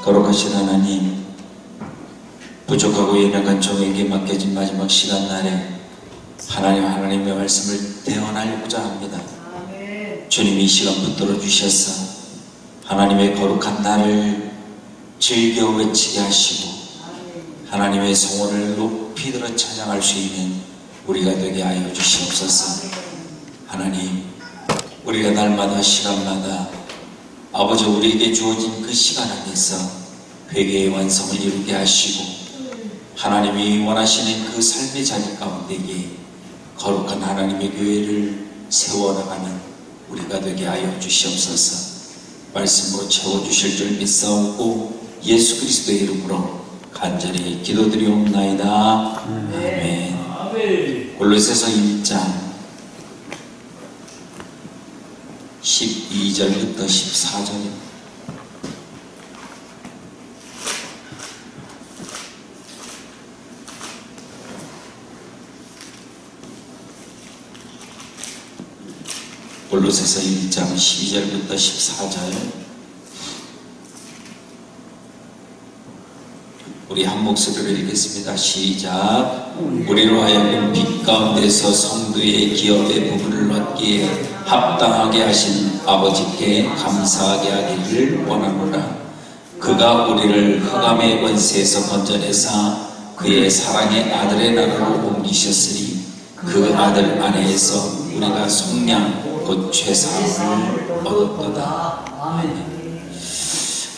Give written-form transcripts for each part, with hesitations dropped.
거룩하신 하나님, 부족하고 연약한 종에게 맡겨진 마지막 시간 날에 하나님의 말씀을 대언하고자 합니다. 주님이 이 시간 붙들어 주셔서 하나님의 거룩한 날을 즐겨 외치게 하시고 하나님의 성원을 높이 들어 찬양할 수 있는 우리가 되게 하여 주시옵소서. 하나님, 우리가 날마다 시간마다 아버지 우리에게 주어진 그 시간 안에서 회개의 완성을 이루게 하시고 하나님이 원하시는 그 삶의 자리 가운데에 거룩한 하나님의 교회를 세워나가는 우리가 되게 하여 주시옵소서. 말씀으로 채워주실 줄 믿사오고 예수 그리스도의 이름으로 간절히 기도드리옵나이다. 아멘. 골로새서 1장 12절부터 14절입니다. 골로새서 1장 12절부터 14절 우리 한 목소리로 읽겠습니다. 시작. 우리로 하여금 빛 가운데서 성도의 기업의 부분을 얻기에 합당하게 하신 아버지께 감사하게 하기를 원하노라. 그가 우리를 흑암의 권세에서 건져내사 그의 사랑의 아들의 나라로 옮기셨으니 그 아들 안에서 우리가 속량 곧 죄사함을 얻었도다.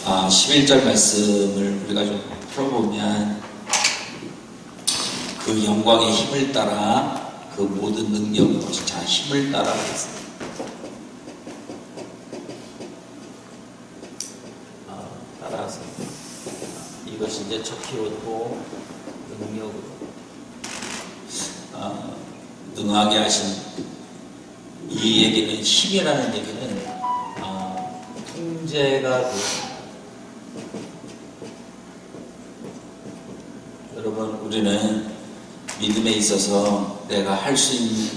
11절 말씀을 우리가 좀 풀어보면 그 영광의 힘을 따라 그 모든 능력으로 자 힘을 따라 하겠습니다. 따라서 이것이 이제 첫 키워드고 능력으로 능하게 하신 이 얘기는 힘이라는 얘기는 통제가 돼요. 여러분, 우리는 믿음에 있어서 내가 할 수 있는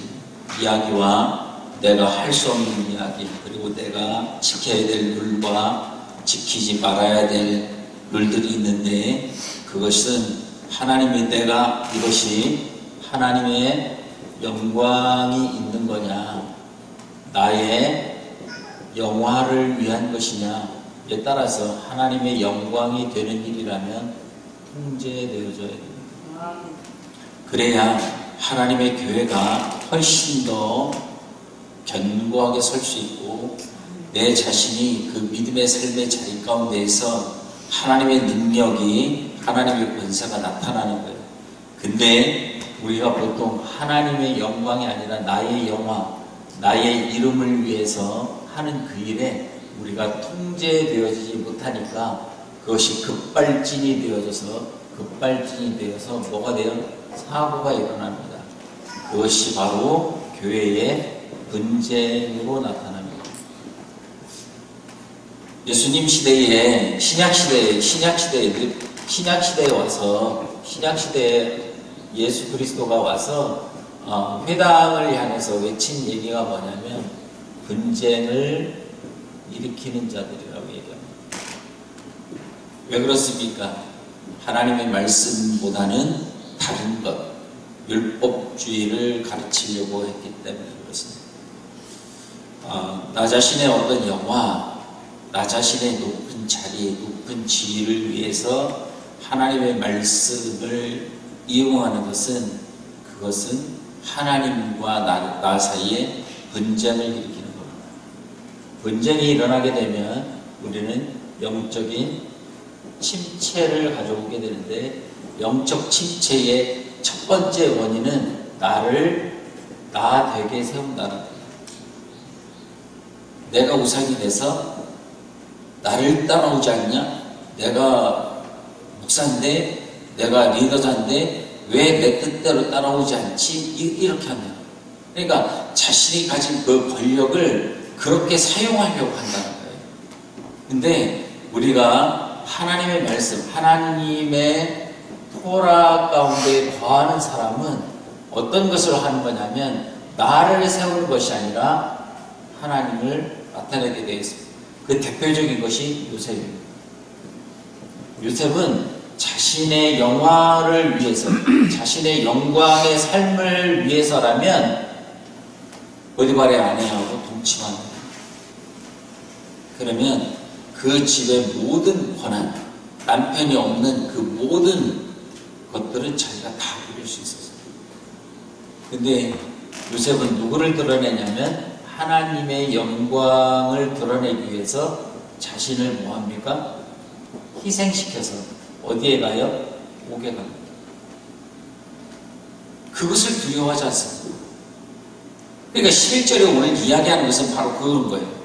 이야기와 내가 할 수 없는 이야기, 그리고 내가 지켜야 될 룰과 지키지 말아야 될 룰들이 있는데, 그것은 하나님의 내가 이것이 하나님의 영광이 있는 거냐, 나의 영화를 위한 것이냐에 따라서 하나님의 영광이 되는 일이라면 통제되어져야 됩니다. 그래야 하나님의 교회가 훨씬 더 견고하게 설 수 있고 내 자신이 그 믿음의 삶의 자리 가운데에서 하나님의 능력이, 하나님의 권세가 나타나는 거예요. 근데 우리가 보통 하나님의 영광이 아니라 나의 영화, 나의 이름을 위해서 하는 그 일에 우리가 통제되어지지 못하니까 그것이 급발진이 되어서 뭐가 돼요? 사고가 일어납니다. 그것이 바로 교회의 분쟁으로 나타납니다. 예수님 시대에 신약시대에 와서 신약시대에 예수 그리스도가 와서 회당을 향해서 외친 얘기가 뭐냐면 분쟁을 일으키는 자들이라고 얘기합니다. 왜 그렇습니까? 하나님의 말씀보다는 다른 것, 율법주의를 가르치려고 했기 때문에 그렇습니다. 나 자신의 어떤 영화, 나 자신의 높은 자리, 높은 지위를 위해서 하나님의 말씀을 이용하는 그것은 하나님과 나 사이에 분쟁을 일으키는 겁니다. 분쟁이 일어나게 되면 우리는 영적인 침체를 가져오게 되는데, 영적 침체의 첫 번째 원인은 나 되게 세운다는 거예요. 내가 우상이 돼서 나를 따라오지 않냐? 내가 목사인데, 내가 리더자인데 왜 내 뜻대로 따라오지 않지? 이렇게 하면, 그러니까 자신이 가진 그 권력을 그렇게 사용하려고 한다는 거예요. 근데 우리가 하나님의 말씀, 하나님의 토라 가운데 거하는 사람은 어떤 것을 하는 거냐면 나를 세우는 것이 아니라 하나님을 나타내게 되어 있습니다. 그 대표적인 것이 요셉입니다. 요셉은 자신의 영화를 위해서, 자신의 영광의 삶을 위해서라면 보디발의 아내하고 동침합니다. 그러면 그 집의 모든 권한, 남편이 없는 그 모든 것들은 자기가 다 누릴 수 있었어요. 근데 요셉은 누구를 드러내냐면 하나님의 영광을 드러내기 위해서 자신을 뭐합니까? 희생시켜서 어디에 가요? 옥에 갑니다. 그것을 두려워하지 않습니다. 그러니까 11절에 오늘 이야기하는 것은 바로 그런 거예요.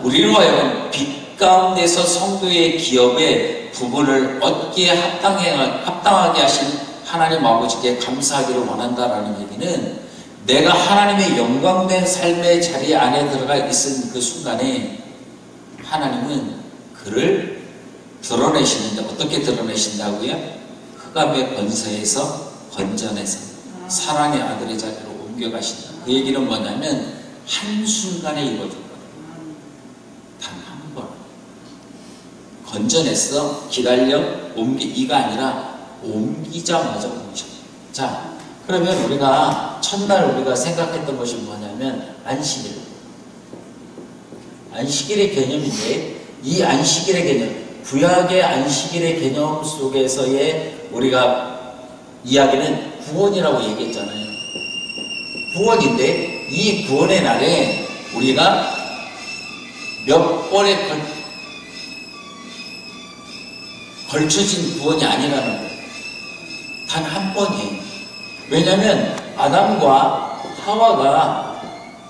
우리로 하여금 빛 가운데서 성도의 기업에 부분을 얻기에 합당하게 하신 하나님 아버지께 감사하기를 원한다라는 얘기는, 내가 하나님의 영광된 삶의 자리 안에 들어가 있은 그 순간에 하나님은 그를 드러내시는데, 어떻게 드러내신다고요? 흑암의 권세에서 건져내서 사랑의 아들의 자리로 옮겨가신다. 그 얘기는 뭐냐면 한순간에 이루어질 거예요. 단 한 번 건져냈어, 기다려, 이가 아니라 옮기자마자 옮기셨다. 자, 그러면 우리가 첫날 우리가 생각했던 것이 뭐냐면 안식일. 안식일의 개념인데, 이 안식일의 개념, 구약의 안식일의 개념 속에서의 우리가 이야기는 구원이라고 얘기했잖아요. 구원인데, 이 구원의 날에 우리가 몇 번에 걸쳐진 구원이 아니라는 거예요. 단 한 번이에요. 왜냐하면 아담과 하와가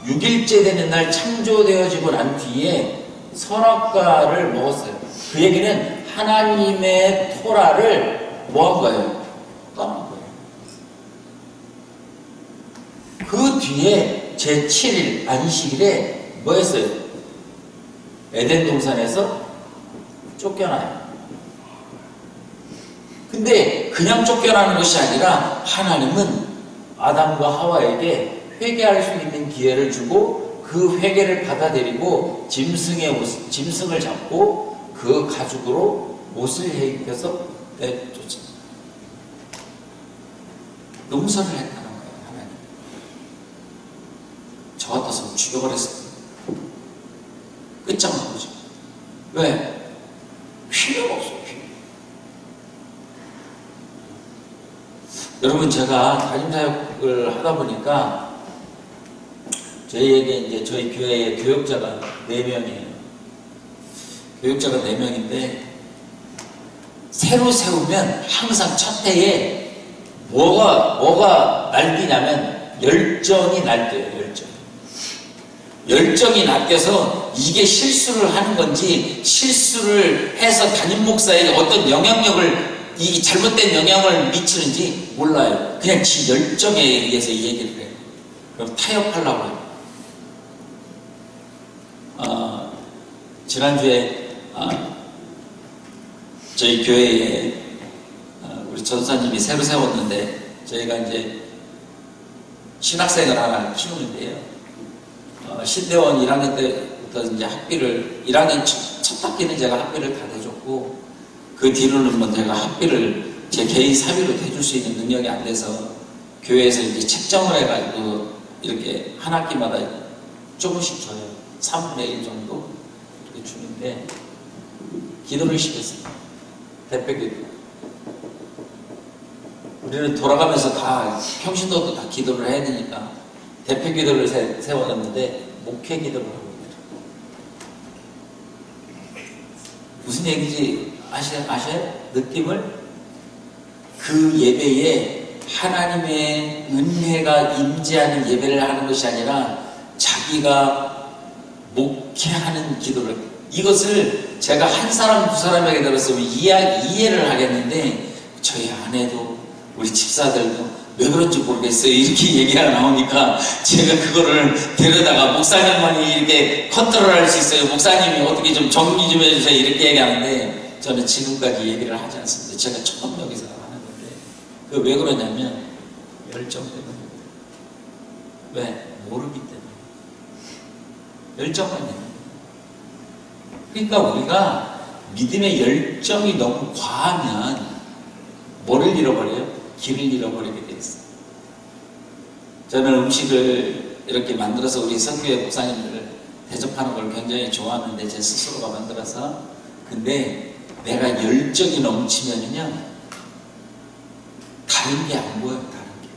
6일째 되는 날 창조되어지고 난 뒤에 선악과를 먹었어요. 그 얘기는 하나님의 토라를 뭐 한 거예요? 떠난 거예요. 그 뒤에 제7일 안식일에 뭐 했어요? 에덴 동산에서 쫓겨나요. 근데 그냥 쫓겨나는 것이 아니라 하나님은 아담과 하와에게 회개할 수 있는 기회를 주고 그 회개를 받아들이고 짐승을 잡고 그 가죽으로 옷을 해입혀서 내쫓습니다. 용서를 했다는 거예요. 하나님. 저 같아서 죽여버렸어요. 끝장난 거죠. 왜? 필요가 없어요. 여러분, 제가 담임사역을 하다 보니까 저희에게 이제 저희 교회에 교역자가 4명이에요. 교역자가 4명인데 새로 세우면 항상 첫 해에 뭐가 날뛰냐면 열정이 날뛰어요. 열정이 낚여서 이게 실수를 하는 건지, 실수를 해서 담임 목사에게 어떤 영향력을, 이 잘못된 영향을 미치는지 몰라요. 그냥 지 열정에 의해서 이 얘기를 해요. 그럼 타협하려고 해요. 지난주에 저희 교회에 우리 전사님이 새로 세웠는데, 저희가 이제 신학생을 하나 키우는데요. 신대원 1학년 때부터 이제 학비를, 1학년 첫 학기는 제가 학비를 다 대줬고, 그 뒤로는 뭐 제가 학비를 제 개인 사비로 대줄 수 있는 능력이 안 돼서 교회에서 이제 책정을 해가지고 이렇게 한 학기마다 조금씩 줘요. 3분의 1 정도 이렇게 주는데, 기도를 시켰어요. 대표기도. 우리는 돌아가면서 다 평신도도 다 기도를 해야 되니까 대표기도를 세워놨는데 목회 기도를 하고 있더라고요. 무슨 얘기인지 아셔요? 느낌을? 그 예배에 하나님의 은혜가 임재하는 예배를 하는 것이 아니라 자기가 목회하는 기도를, 이것을 제가 한 사람 두 사람에게 들었으면 이해를 하겠는데, 저희 아내도 우리 집사들도 왜 그런지 모르겠어요. 이렇게 얘기가 나오니까 제가 그거를 데려다가 목사님만이 이렇게 컨트롤할 수 있어요. 목사님이 어떻게 좀 정리 좀 해주세요. 이렇게 얘기하는데, 저는 지금까지 얘기를 하지 않습니다. 제가 처음 여기서 하는 건데, 그 왜 그러냐면 열정 때문입니다. 왜? 모르기 때문에. 열정만 있는. 그러니까 우리가 믿음의 열정이 너무 과하면 뭐를 잃어버려요? 길을 잃어버리게 돼 있어요. 저는 음식을 이렇게 만들어서 우리 선교회 목사님들 대접하는 걸 굉장히 좋아하는데, 제 스스로가 만들어서. 근데 내가 열정이 넘치면요 다른 게 안 보여요. 다른 게.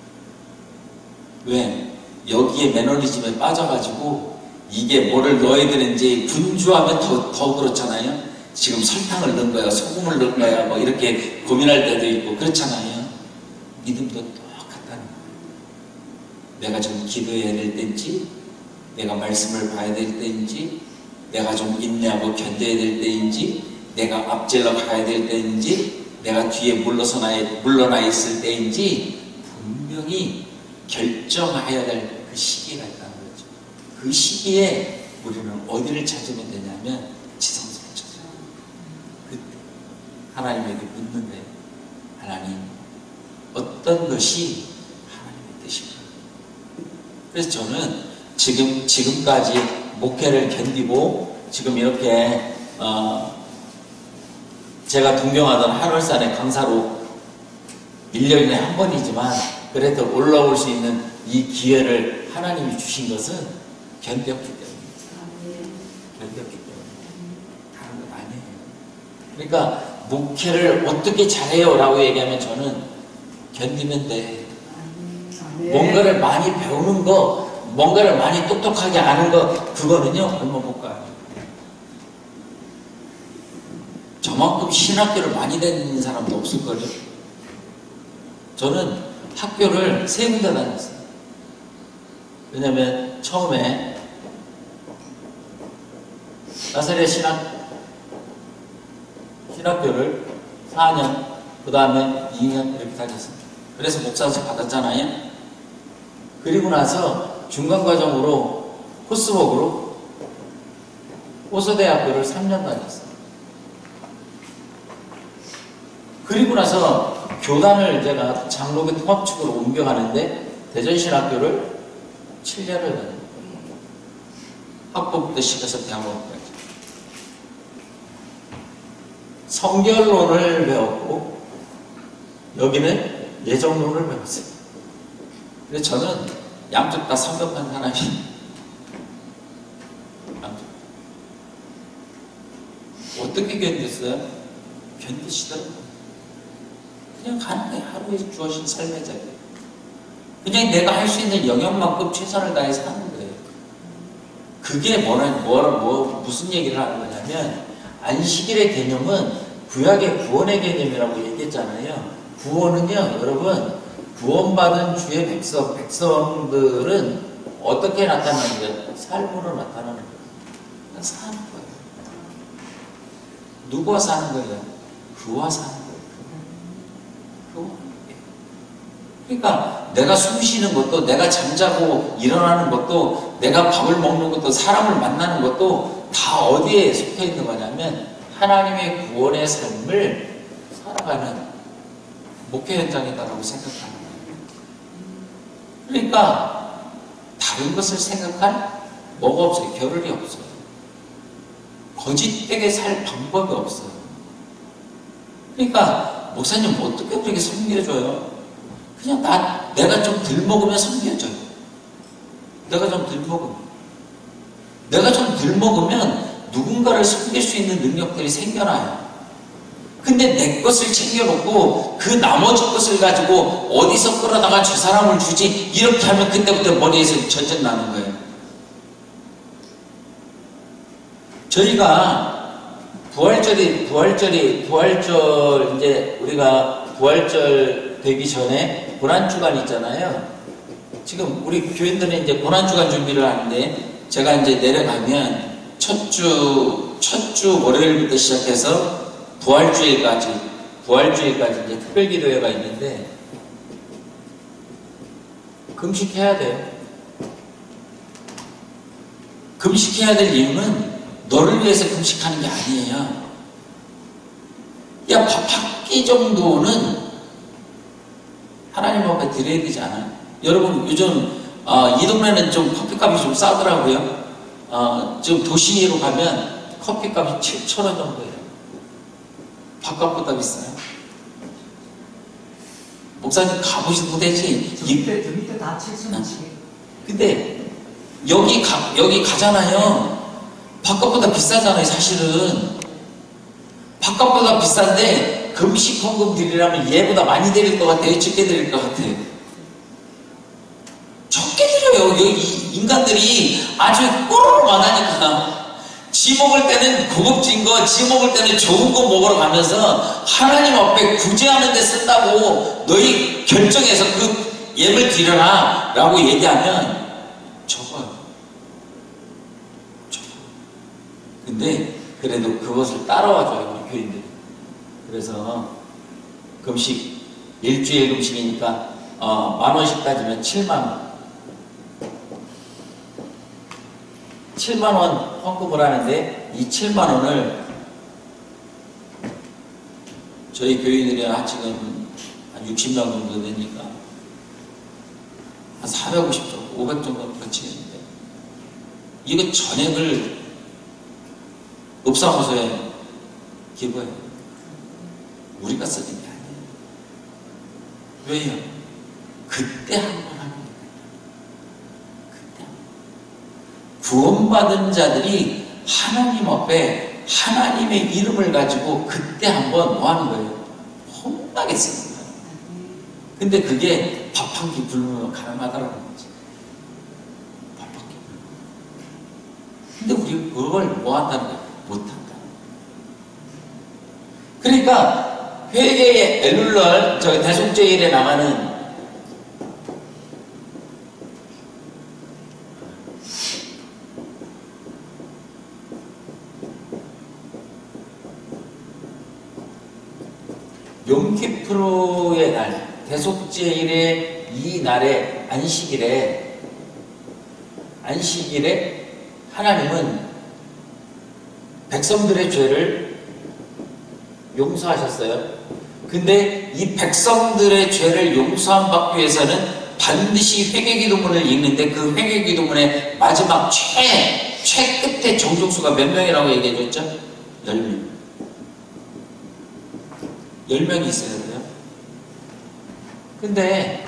왜? 여기에 매너리즘에 빠져가지고 이게 뭐를 넣어야 되는지 분주하면 더 그렇잖아요. 지금 설탕을 넣은 거야, 소금을 넣은 거야, 뭐 이렇게 고민할 때도 있고 그렇잖아요. 믿음도 똑같다는 거예요. 내가 좀 기도해야 될 때인지, 내가 말씀을 봐야 될 때인지, 내가 좀 인내하고 견뎌야 될 때인지, 내가 앞질러 가야 될 때인지, 내가 뒤에 물러나 있을 때인지 분명히 결정해야 될 그 시기가 있다는 거죠. 그 시기에 우리는 어디를 찾으면 되냐면 지성소를 찾아요. 그때 하나님에게 묻는 거예요. 하나님, 어떤 것이 하나님의 뜻인가? 그래서 저는 지금까지 목회를 견디고 지금 이렇게 제가 동경하던 하늘산의 강사로 1년에 한 번이지만 그래도 올라올 수 있는 이 기회를 하나님이 주신 것은 견뎠기 때문에. 견뎠기 때문에. 다른 건 아니에요. 그러니까 목회를 어떻게 잘해요? 라고 얘기하면 저는 견디면 돼. 뭔가를 많이 배우는 거, 뭔가를 많이 똑똑하게 아는 거, 그거는요 얼마 못 가요. 저만큼 신학교를 많이 다니는 사람도 없을걸요. 저는 학교를 3군데 다녔어요. 왜냐면 처음에 나사렛 신학교를 4년, 그 다음에 2년 이렇게 다녔어요. 그래서 목사직 받았잖아요. 그리고 나서 중간과정으로 코스웍으로 호서대학교를 3년 다녔어요. 그리고 나서 교단을 제가 장로교 통합측으로 옮겨가는데 대전신학교를 7년을 다녔어요. 학부부터 시작해서 대학원까지. 성결론을 배웠고 여기는 예정론을 배웠어요. 그래서 저는 양쪽 다 성격한 사람이 어떻게 견뎠어요? 견디시더라고요. 그냥 가는 거예요. 하루에 주어진 삶의 자리. 그냥 내가 할 수 있는 영역만큼 최선을 다해서 하는 거예요. 그게 무슨 얘기를 하는 거냐면, 안식일의 개념은 구약의 구원의 개념이라고 얘기했잖아요. 구원은요, 여러분, 구원받은 주의 백성들은 어떻게 나타나는 거예요? 삶으로 나타나는 거예요. 그냥 사는 거예요. 누구와 사는 거예요? 그와 사는 거예요. 그러니까 내가 숨 쉬는 것도, 내가 잠자고 일어나는 것도, 내가 밥을 먹는 것도, 사람을 만나는 것도 다 어디에 속해 있는 거냐면 하나님의 구원의 삶을 살아가는 목회 현장이다라고 생각하는 거예요. 그러니까 다른 것을 생각할 뭐가 없어요. 겨를이 없어요. 거짓되게 살 방법이 없어요. 그러니까 목사님 어떻게 그렇게 섬겨줘요? 그냥 내가 좀 덜 먹으면 섬겨줘요. 내가 좀 덜 먹으면 누군가를 섬길 수 있는 능력들이 생겨나요. 근데 내 것을 챙겨놓고 그 나머지 것을 가지고 어디서 끌어다가 저 사람을 주지 이렇게 하면 그때부터 머리에서 전쟁 나는 거예요. 저희가 부활절 이제 우리가 부활절 되기 전에 고난주간 있잖아요. 지금 우리 교인들은 이제 고난주간 준비를 하는데, 제가 이제 내려가면 첫 주 월요일부터 시작해서 부활주일까지 이제 특별기도회가 있는데, 금식해야 돼요. 금식해야 될 이유는 너를 위해서 금식하는 게 아니에요. 야, 밥 한 끼 정도는 하나님 앞에 드려야 되지 않아요? 여러분, 요즘 이 동네는 좀 커피값이 좀 싸더라고요. 지금 도시로 가면 커피값이 7,000원 정도예요. 밥값보다 비싸요. 목사님 가보셔도 되지. 저 밑에 다 7,000원씩. 근데 여기 가잖아요. 밥값보다 비싸잖아요, 사실은. 밥값보다 비싼데 금식 헌금 드리려면 얘보다 많이 드릴 것 같아요? 적게 드릴 것 같아요? 적게 드려요. 여기 인간들이 아주 꼬르륵 많으니까. 지 먹을 때는 고급진 거, 지 먹을 때는 좋은 거 먹으러 가면서 하나님 앞에 구제하는 데 쓴다고 너희 결정해서 그 예물 드려라 라고 얘기하면 적어요. 근데 그래도 그것을 따라와줘요, 우리 교인들이. 그래서 금식, 일주일 금식이니까 10,000원씩 따지면 70,000원. 70,000원 헌금을 하는데 이 70,000원을 저희 교인들이 지금 한 60명 정도 되니까 한 450 정도, 500 정도 거치겠는데 이거 전액을 읍사무소에 기부해요. 우리가 쓰는 게 아니에요. 왜요? 그때 한 번 하는 거예요. 그때 구원받은 자들이 하나님 앞에 하나님의 이름을 가지고 그때 한 번 뭐 하는 거예요? 혼나게 쓰는 거예요. 근데 그게 밥 한 끼 굶으면 가능하다라는 거지. 밥 한 끼 굶으면. 근데 우리 그걸 뭐 한다는 거예요? 못한다. 그러니까 회개의 엘룰럴, 저기 대속죄일에 나가는 욤키프로의 날, 대속죄일의 이 날에 안식일에 하나님은 백성들의 죄를 용서하셨어요. 근데 이 백성들의 죄를 용서함 받기 위해서는 반드시 회개기도문을 읽는데 그 회개기도문의 마지막 최 끝에 정족수가 몇 명이라고 얘기해줬죠? 10명. 10명이 있어야 돼요. 근데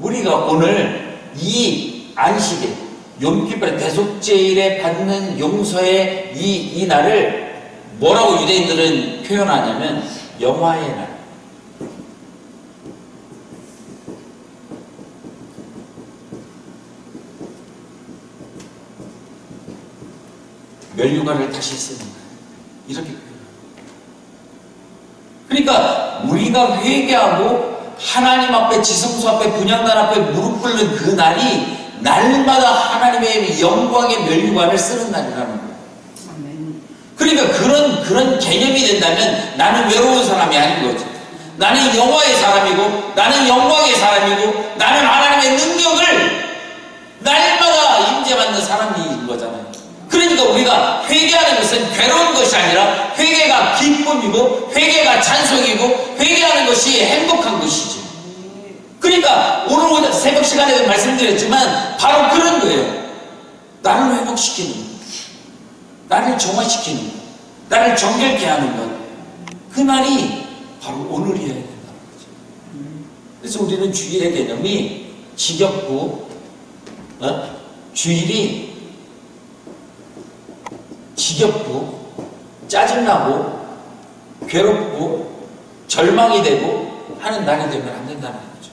우리가 오늘 이 안식일, 욤키프로 대속죄일에 받는 용서의 이 날을 뭐라고 유대인들은 표현하냐면 영화의 날. 멸류관을 다시 쓰는 거예요. 이렇게 표현합니다. 그러니까 우리가 회개하고 하나님 앞에 지성소 앞에 분향단 앞에 무릎 꿇는 그 날이 날마다 하나님의 영광의 멸류관을 쓰는 날이라는 거예요. 그러니까 그런 개념이 된다면 나는 외로운 사람이 아닌 거죠. 나는 영화의 사람이고 나는 영광의 사람이고 나는 하나님의 능력을 날마다 임재받는 사람인 거잖아요. 그러니까 우리가 회개하는 것은 괴로운 것이 아니라 회개가 기쁨이고 회개가 찬송이고 회개하는 것이 행복한 것이죠. 그러니까 오늘 새벽 시간에도 말씀드렸지만 바로 그런 거예요. 나를 회복시키는 것, 나를 정화시키는 것, 나를 정결케 하는 것, 그 날이 바로 오늘이어야 된다는 거죠. 그래서 우리는 주일의 개념이 지겹고 주일이 지겹고 짜증나고 괴롭고 절망이 되고 하는 날이 되면 안 된다는 거죠.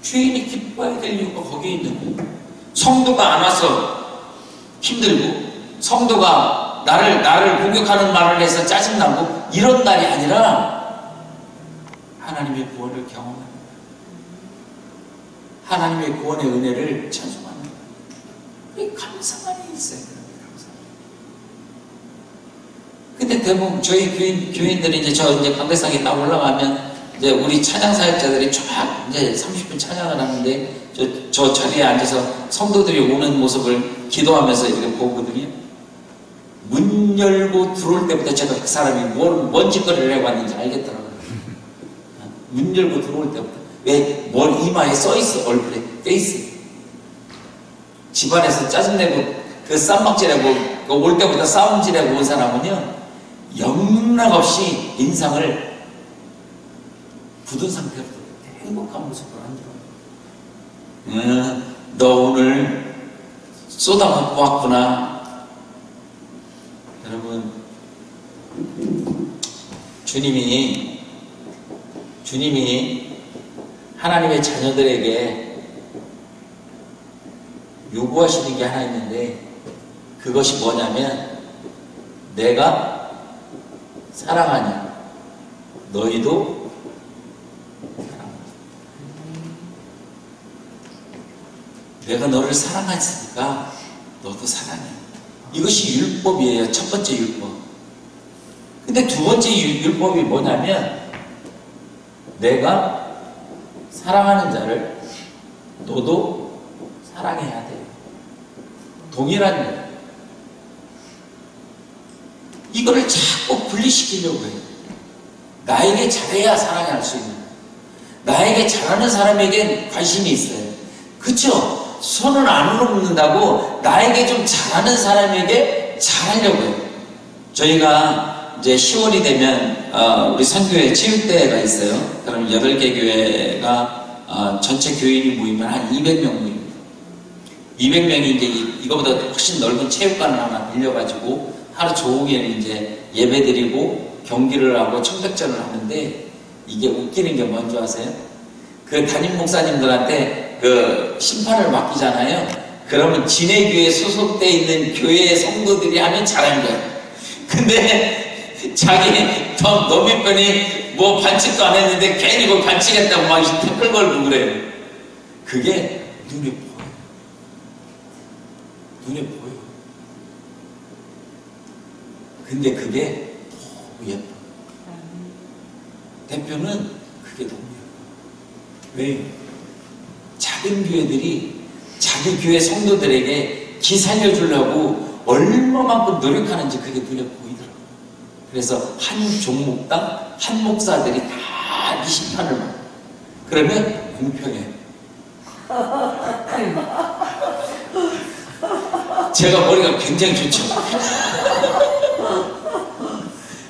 주일이 기뻐야 될 이유가 거기에 있는 거예요. 성도가 안 와서 힘들고 성도가 나를 공격하는 말을 해서 짜증나고 이런 날이 아니라 하나님의 구원을 경험하는 거예요. 하나님의 구원의 은혜를 찬송하는 거예요. 우리 감사만이 있어야 돼요. 근데 대부분 저희 교인들이 이제 강대상에 딱 올라가면 이제 우리 찬양 사역자들이 쫙 이제 30분 찬양을 하는데 저 자리에 앉아서 성도들이 오는 모습을 기도하면서 이렇게 보거든요. 문 열고 들어올 때부터 제가 그 사람이 뭔 짓거리를 하고 왔는지 알겠더라고요. 문 열고 들어올 때부터. 왜 이마에 써있어, 얼굴에, 페이스. 집안에서 짜증내고 그 쌈박질하고 올 때부터 싸움질하고 온 사람은요 영영 폭락없이 인상을 굳은 상태로 행복한 모습으로 만들어. 너 오늘 쏟아맞고 왔구나. 여러분, 주님이 하나님의 자녀들에게 요구하시는 게 하나 있는데, 그것이 뭐냐면, 내가 사랑하냐, 너희도 사랑하냐. 내가 너를 사랑했으니까 너도 사랑해. 이것이 율법이에요. 첫 번째 율법. 근데 두 번째 율법이 뭐냐면, 내가 사랑하는 자를 너도 사랑해야 돼. 동일한 일. 이거를 자꾸 분리시키려고 해요. 나에게 잘해야 사랑할 수 있는. 나에게 잘하는 사람에겐 관심이 있어요. 그쵸? 손을 안 넘는다고 나에게 좀 잘하는 사람에게 잘하려고 해요. 저희가 이제 10월이 되면 우리 선교회 체육대회가 있어요. 그럼 8개 교회가 전체 교인이 모이면 한 200명 모입니다. 200명이 이제 이거보다 훨씬 넓은 체육관을 하나 빌려가지고 하루 종일 이제 예배드리고 경기를 하고 청백전을 하는데, 이게 웃기는 게 뭔지 아세요? 그 담임 목사님들한테 그 심판을 맡기잖아요. 그러면 지네 교회에 소속돼 있는 교회의 성도들이 하면 잘한 거예요. 근데 자기 너미 편이 뭐 반칙도 안 했는데 괜히 뭐 반칙했다고 막 댓글 걸고 그래요. 그게 눈에 보여요. 눈에 보여요. 근데 그게 너무 예뻐요. 대표는 그게 너무 예뻐요. 왜요? 작은 교회들이 자기 교회 성도들에게 기 살려주려고 얼마만큼 노력하는지 그게 눈에 보이더라고요. 그래서 한 종목당 한 목사들이 다 이 심판을 받아요. 그러면 공평해요. 제가 머리가 굉장히 좋죠.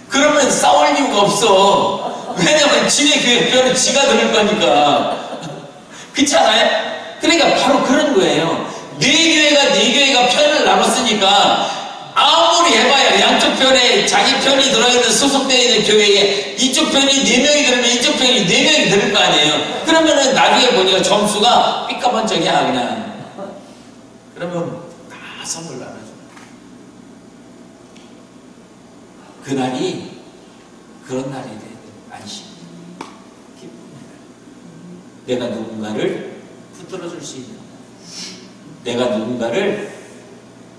그러면 싸울 이유가 없어. 왜냐면 지네 교회 편은 지가 들을 거니까. 그렇지 않아요? 그러니까 바로 그런 거예요. 네 교회가 편을 나눴으니까 아무리 해봐야 양쪽 편에 자기 편이 들어있는 소속되어 있는 교회에 이쪽 편이 4명이 들으면 이쪽 편이 4명이 들을 거 아니에요. 그러면은 나중에 보니까 점수가 삐까번쩍이야 그냥. 그러면 다 선물 나눠줘. 그날이 그런 날이 돼. 안심, 기쁨이다. 내가 누군가를 붙들어줄 수 있는, 내가 누군가를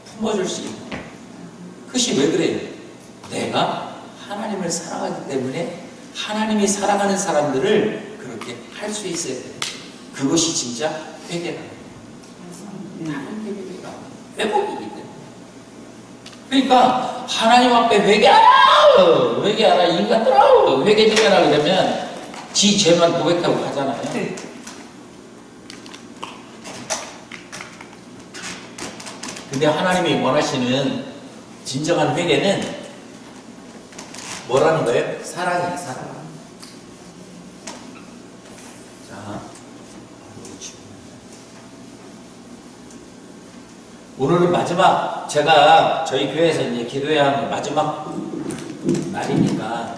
품어줄 수 있는. 그것이 왜 그래요? 내가 하나님을 사랑하기 때문에 하나님이 사랑하는 사람들을 그렇게 할 수 있어야 돼요. 그것이 진짜 회개다. 다른 회개가 회복이기 때문에. 그러니까 하나님 앞에 회개하라! 회개하라! 인간들아! 회개 좀 해라! 그러면 지 죄만 고백하고 하잖아요. 근데 하나님이 원하시는 진정한 회개는 뭐라는 거예요? 사랑이에요, 사랑. 자, 오늘은 마지막, 제가 저희 교회에서 이제 기도해야 하는 마지막 날이니까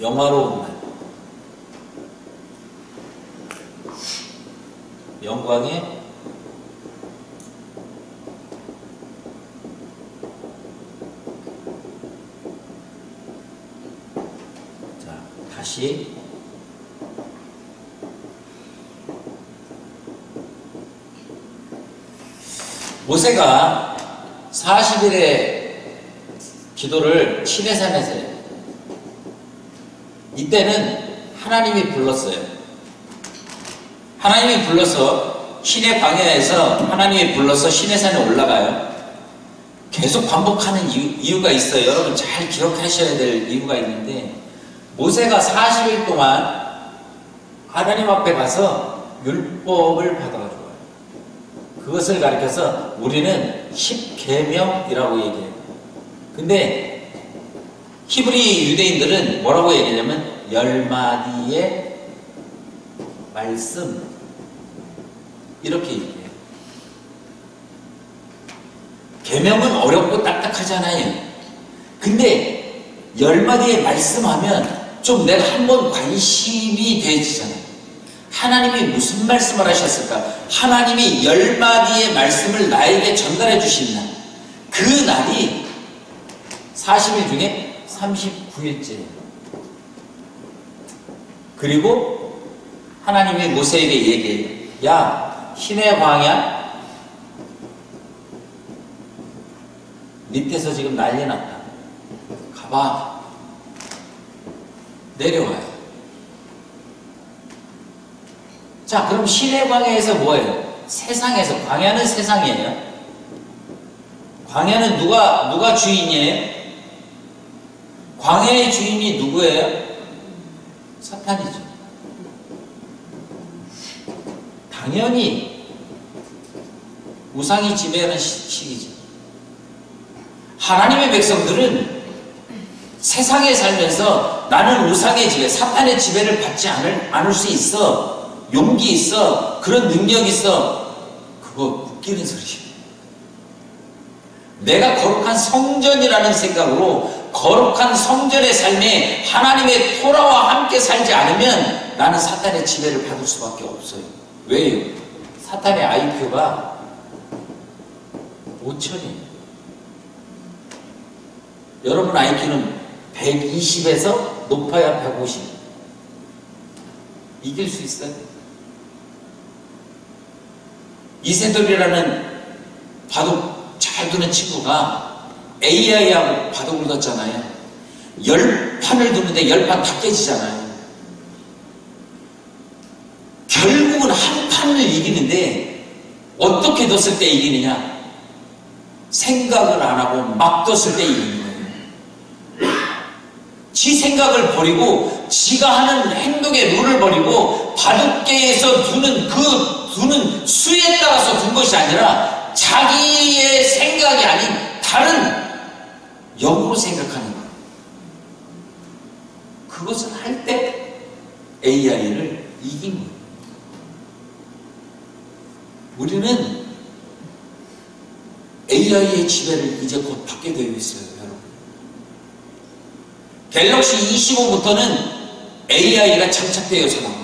영화로운 날, 영광의 다시 모세가 40일의 기도를 시내산에서 해요. 이때는 하나님이 불렀어요. 하나님이 불러서 시내 광야에서 하나님이 불러서 시내산에 올라가요. 계속 반복하는 이유가 있어요. 여러분 잘 기억하셔야 될 이유가 있는데, 모세가 40일 동안 하나님 앞에 가서 율법을 받아가지고 와요. 그것을 가리켜서 우리는 10계명이라고 얘기해요. 근데 히브리 유대인들은 뭐라고 얘기하냐면 10마디의 말씀 이렇게 얘기해요. 계명은 어렵고 딱딱하잖아요. 근데 10마디의 말씀하면 좀 내가 한번 관심이 돼지잖아요. 하나님이 무슨 말씀을 하셨을까? 하나님이 10마디의 말씀을 나에게 전달해 주신 날, 그 날이 40일 중에 39일째예요. 그리고 하나님이 모세에게 얘기해요. 야, 시내 광야 밑에서 지금 난리 났다. 가봐. 내려와요. 자, 그럼 시내 광야에서 뭐예요? 세상에서. 광야는 세상이에요. 광야는 누가 주인이에요? 광야의 주인이 누구예요? 사탄이죠. 당연히 우상이 지배하는 시기죠. 하나님의 백성들은 세상에 살면서 나는 우상의 지배, 사탄의 지배를 받지 않을 수 있어. 용기 있어. 그런 능력 있어. 그거 웃기는 소리예요. 내가 거룩한 성전이라는 생각으로 거룩한 성전의 삶에 하나님의 토라와 함께 살지 않으면 나는 사탄의 지배를 받을 수밖에 없어요. 왜요? 사탄의 IQ가 5천이에요. 여러분 IQ는 120에서 높아야 150. 이길 수 있어요? 이세돌이라는 바둑 잘 두는 친구가 AI하고 바둑을 뒀잖아요. 10판을 두는데 10판 다 깨지잖아요. 결국은 한 판을 이기는데 어떻게 뒀을 때 이기느냐? 생각을 안 하고 막 뒀을 때 이기는 거예요. 지 생각을 버리고 지가 하는 행동의 룰을 버리고 바둑계에서 두는 수에 따라서 둔 것이 아니라 자기의 생각이 아닌 다른 역으로 생각하는 거예요. 그것을 할 때 AI를 이긴 거예요. 우리는 AI의 지배를 이제 곧 받게 되어 있어요, 여러분. 갤럭시 25부터는 AI가 장착되어서 나와요.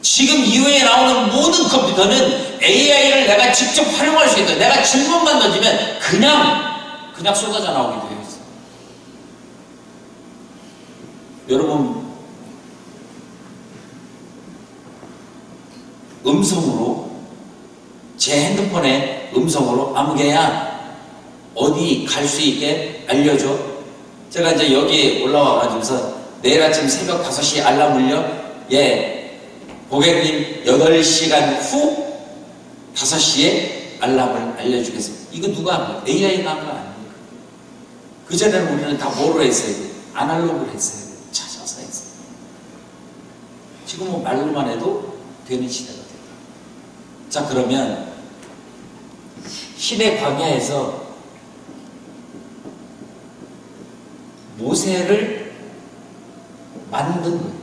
지금 이후에 나오는 모든 컴퓨터는 AI를 내가 직접 활용할 수 있다. 내가 질문만 던지면 그냥 쏟아져 나오게 되어 있어요. 여러분, 음성으로 제 핸드폰에 음성으로 아무개야 어디 갈 수 있게 알려줘. 제가 이제 여기에 올라와가지고서 내일 아침 새벽 5시에 알람 울려. 예, 고객님 8시간 후 5시에 알람을 알려주겠습니다. 이거 누가 한 거야? AI가 한 거 아닙니까? 그전에는 우리는 다 뭐로 했어야 돼? 아날로그로 했어야 돼. 찾아서 했어요. 지금은 말로만 해도 되는 시대가 돼요. 자, 그러면 시내 광야에서 모세를 만든 거예요.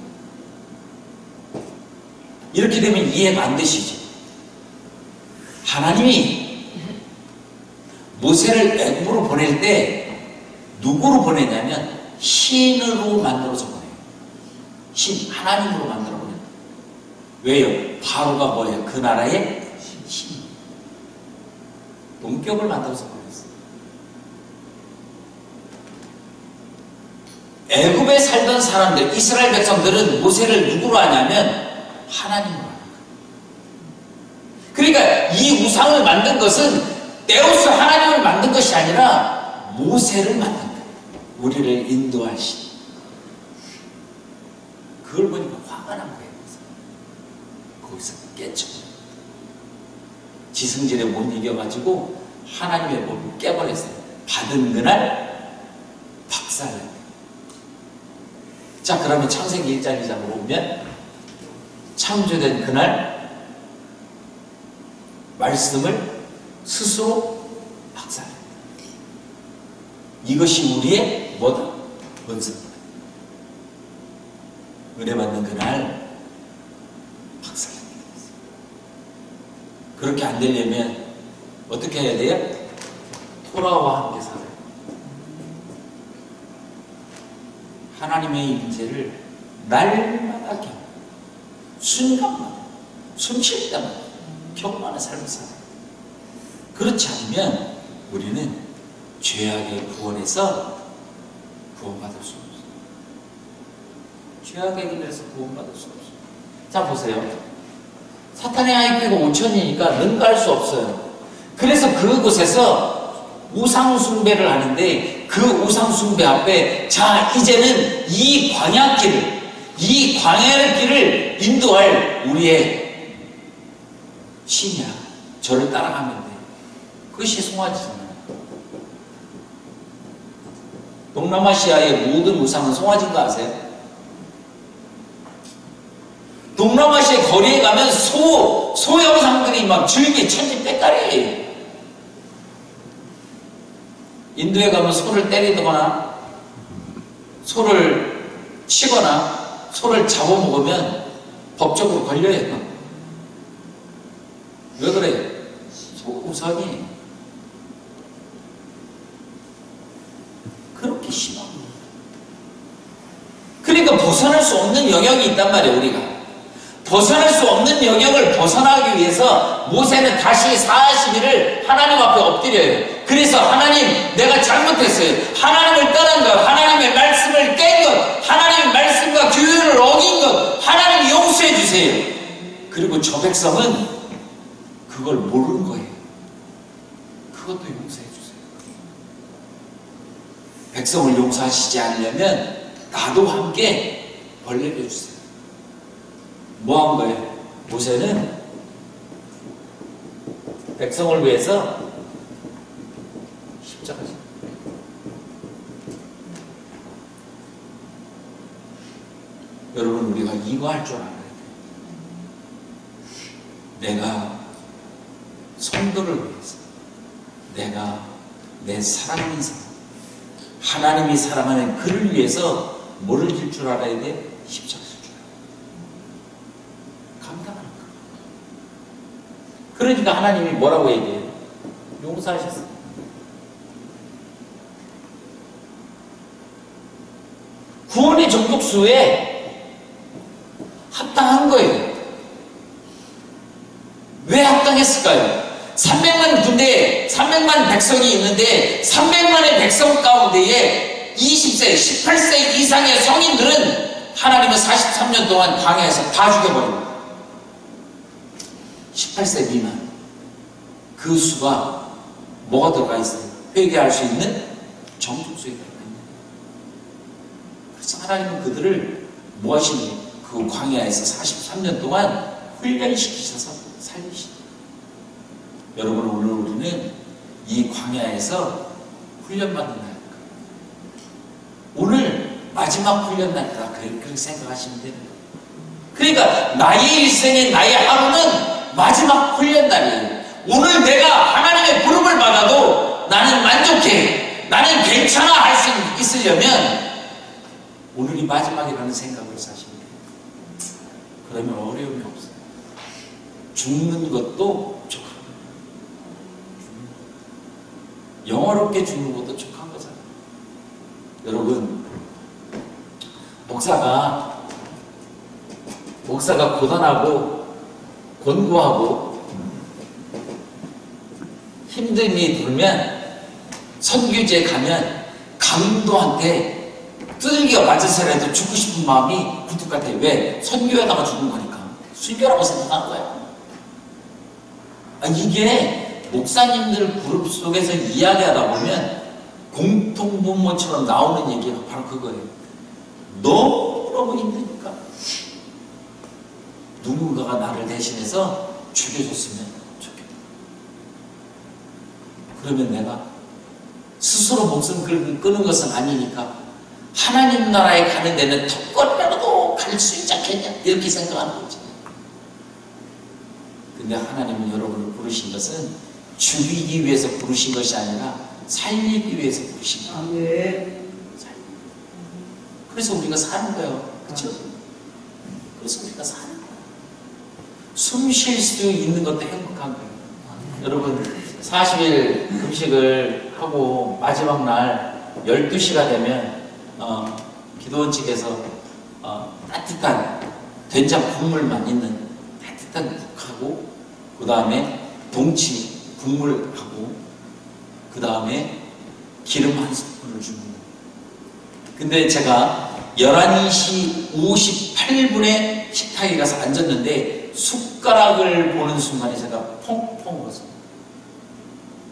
이렇게 되면 이해가 안 되시죠? 하나님이 모세를 애굽으로 보낼 때 누구로 보내냐면 신으로 만들어서 보내요. 신, 하나님으로 만들어 보내요. 왜요? 바로가 뭐예요? 그 나라의 신. 동격을 만들어서 보냈어요. 애굽에 살던 사람들, 이스라엘 백성들은 모세를 누구로 하냐면 하나님으로 하는 거예요. 그러니까 이 우상을 만든 것은 데우스 하나님을 만든 것이 아니라 모세를 만든 거예요. 우리를 인도할 신. 그걸 보니까 화가 난 거예요. 거기서 깨쳐버려요. 지승질에 못 이겨가지고 하나님의 법을 깨버렸어요. 받은 그날 박살났어요. 자, 그러면 창세기 1장 2장으로 오면 창조된 그날 말씀을 스스로 박살냈어요. 이것이 우리의 뭐다? 본성이다. 은혜 받는 그날 박살납니다. 그렇게 안 되려면 어떻게 해야 돼요? 토라와 함께 살아요. 하나님의 임재를 날마다 경험, 순간마다, 숨쉴 때마다 경험하는 삶을 살아요. 그렇지 않으면 우리는 죄악의 구원에서 구원받을 수 없어요. 죄악의 길에서 구원받을 수 없어요. 자, 보세요. 사탄의 IQ가 5000이니까 능가할 수 없어요. 그래서 그곳에서 우상숭배를 하는데 그 우상숭배 앞에 자, 이제는 이 광야길을, 이 광야의 길을 인도할 우리의 신이야. 저를 따라가면 돼. 그것이 송아지잖아요. 동남아시아의 모든 우상은 송아지인 거 아세요? 동남아시아 거리에 가면 소형상들이 막 줄기 천지백갈이에요. 인도에 가면 소를 때리거나 소를 치거나 소를 잡아먹으면 법적으로 걸려요. 왜 그래요? 우상이 그렇게 심합니다. 그러니까 벗어날 수 없는 영역이 있단 말이에요. 우리가 벗어날 수 없는 영역을 벗어나기 위해서 모세는 다시 40일을 하나님 앞에 엎드려요. 그래서 하나님, 내가 잘못했어요. 하나님을 떠난 것, 하나님의 말씀을 깬 것, 하나님의 말씀과 규율을 어긴 것, 하나님 용서해 주세요. 그리고 저 백성은 그걸 모르는 거예요. 그것도 용서해 주세요. 백성을 용서하시지 않으려면 나도 함께 벌 내려주세요. 뭐 한 거예요? 모세는 백성을 위해서 십자가죠. 여러분, 우리가 이거 할 줄 알아야 돼요. 내가 성도를 위해서, 내가 내 사랑하는 사람, 하나님이 사랑하는 그를 위해서 뭐를 질 줄 알아야 돼? 십자가 질 줄 알아야 돼. 감당하는 거. 그러니까 하나님이 뭐라고 얘기해요? 용서하셨어요. 구원의 정족수에 합당한 거예요. 왜 합당했을까요? 300만 군대, 300만 백성이 있는데 300만의 백성 가운데에 20세, 18세 이상의 성인들은 하나님은 43년 동안 광야에서 다 죽여버립니다. 18세 미만. 그 수가 뭐가 들어가 있어요? 회개할 수 있는 정족수에 들어가 있는. 그래서 하나님은 그들을 무엇이니? 그 광야에서 43년 동안 훈련시키셔서 살리시죠. 여러분, 오늘 우리는 이 광야에서 훈련받는 날입니다. 오늘 마지막 훈련 날이다. 그렇게 생각하시면 됩니다. 그러니까 나의 일생에 나의 하루는 마지막 훈련 날이에요. 오늘 내가 하나님의 부름을 받아도 나는 만족해, 나는 괜찮아 할 수 있으려면 오늘이 마지막이라는 생각을 사시면 돼요. 그러면 어려움이 없어요. 죽는 것도 족한 거예요. 영어롭게 죽는 것도 족한 거잖아요. 여러분, 목사가 고단하고 곤고하고 힘듦이 들면 선교지에 가면 강도한테 두들겨 맞아서라도 죽고 싶은 마음이 굴뚝 같아요. 왜? 선교하다가 죽은 거니까. 순교라고 생각한 거야. 이게 목사님들 그룹 속에서 이야기하다 보면 공통분모처럼 나오는 얘기가 바로 그거예요. 너무너무 힘드니까 누군가가 나를 대신해서 죽여줬으면 좋겠다. 그러면 내가 스스로 목숨 끊는 것은 아니니까 하나님 나라에 가는 데는 턱걸이라도 갈 수 있지 않겠냐, 이렇게 생각하는 거지. 근데 하나님은 여러분을 부르신 것은 죽이기 위해서 부르신 것이 아니라 살리기 위해서 부르신 거예요. 아멘. 그래서 우리가 사는 거예요. 그렇죠? 그래서 우리가 사는 거예요. 숨 쉴 수 있는 것도 행복한 거예요. 여러분 40일 금식을 하고 마지막 날 12시가 되면 기도원 측에서 따뜻한 된장 국물만 있는 따뜻한 국하고 그 다음에 동치 국물하고 그 다음에 기름 한 스푼을 주는 거예요. 근데 제가 11시 58분에 식탁에 가서 앉았는데 숟가락을 보는 순간에 제가 펑펑 울었어요.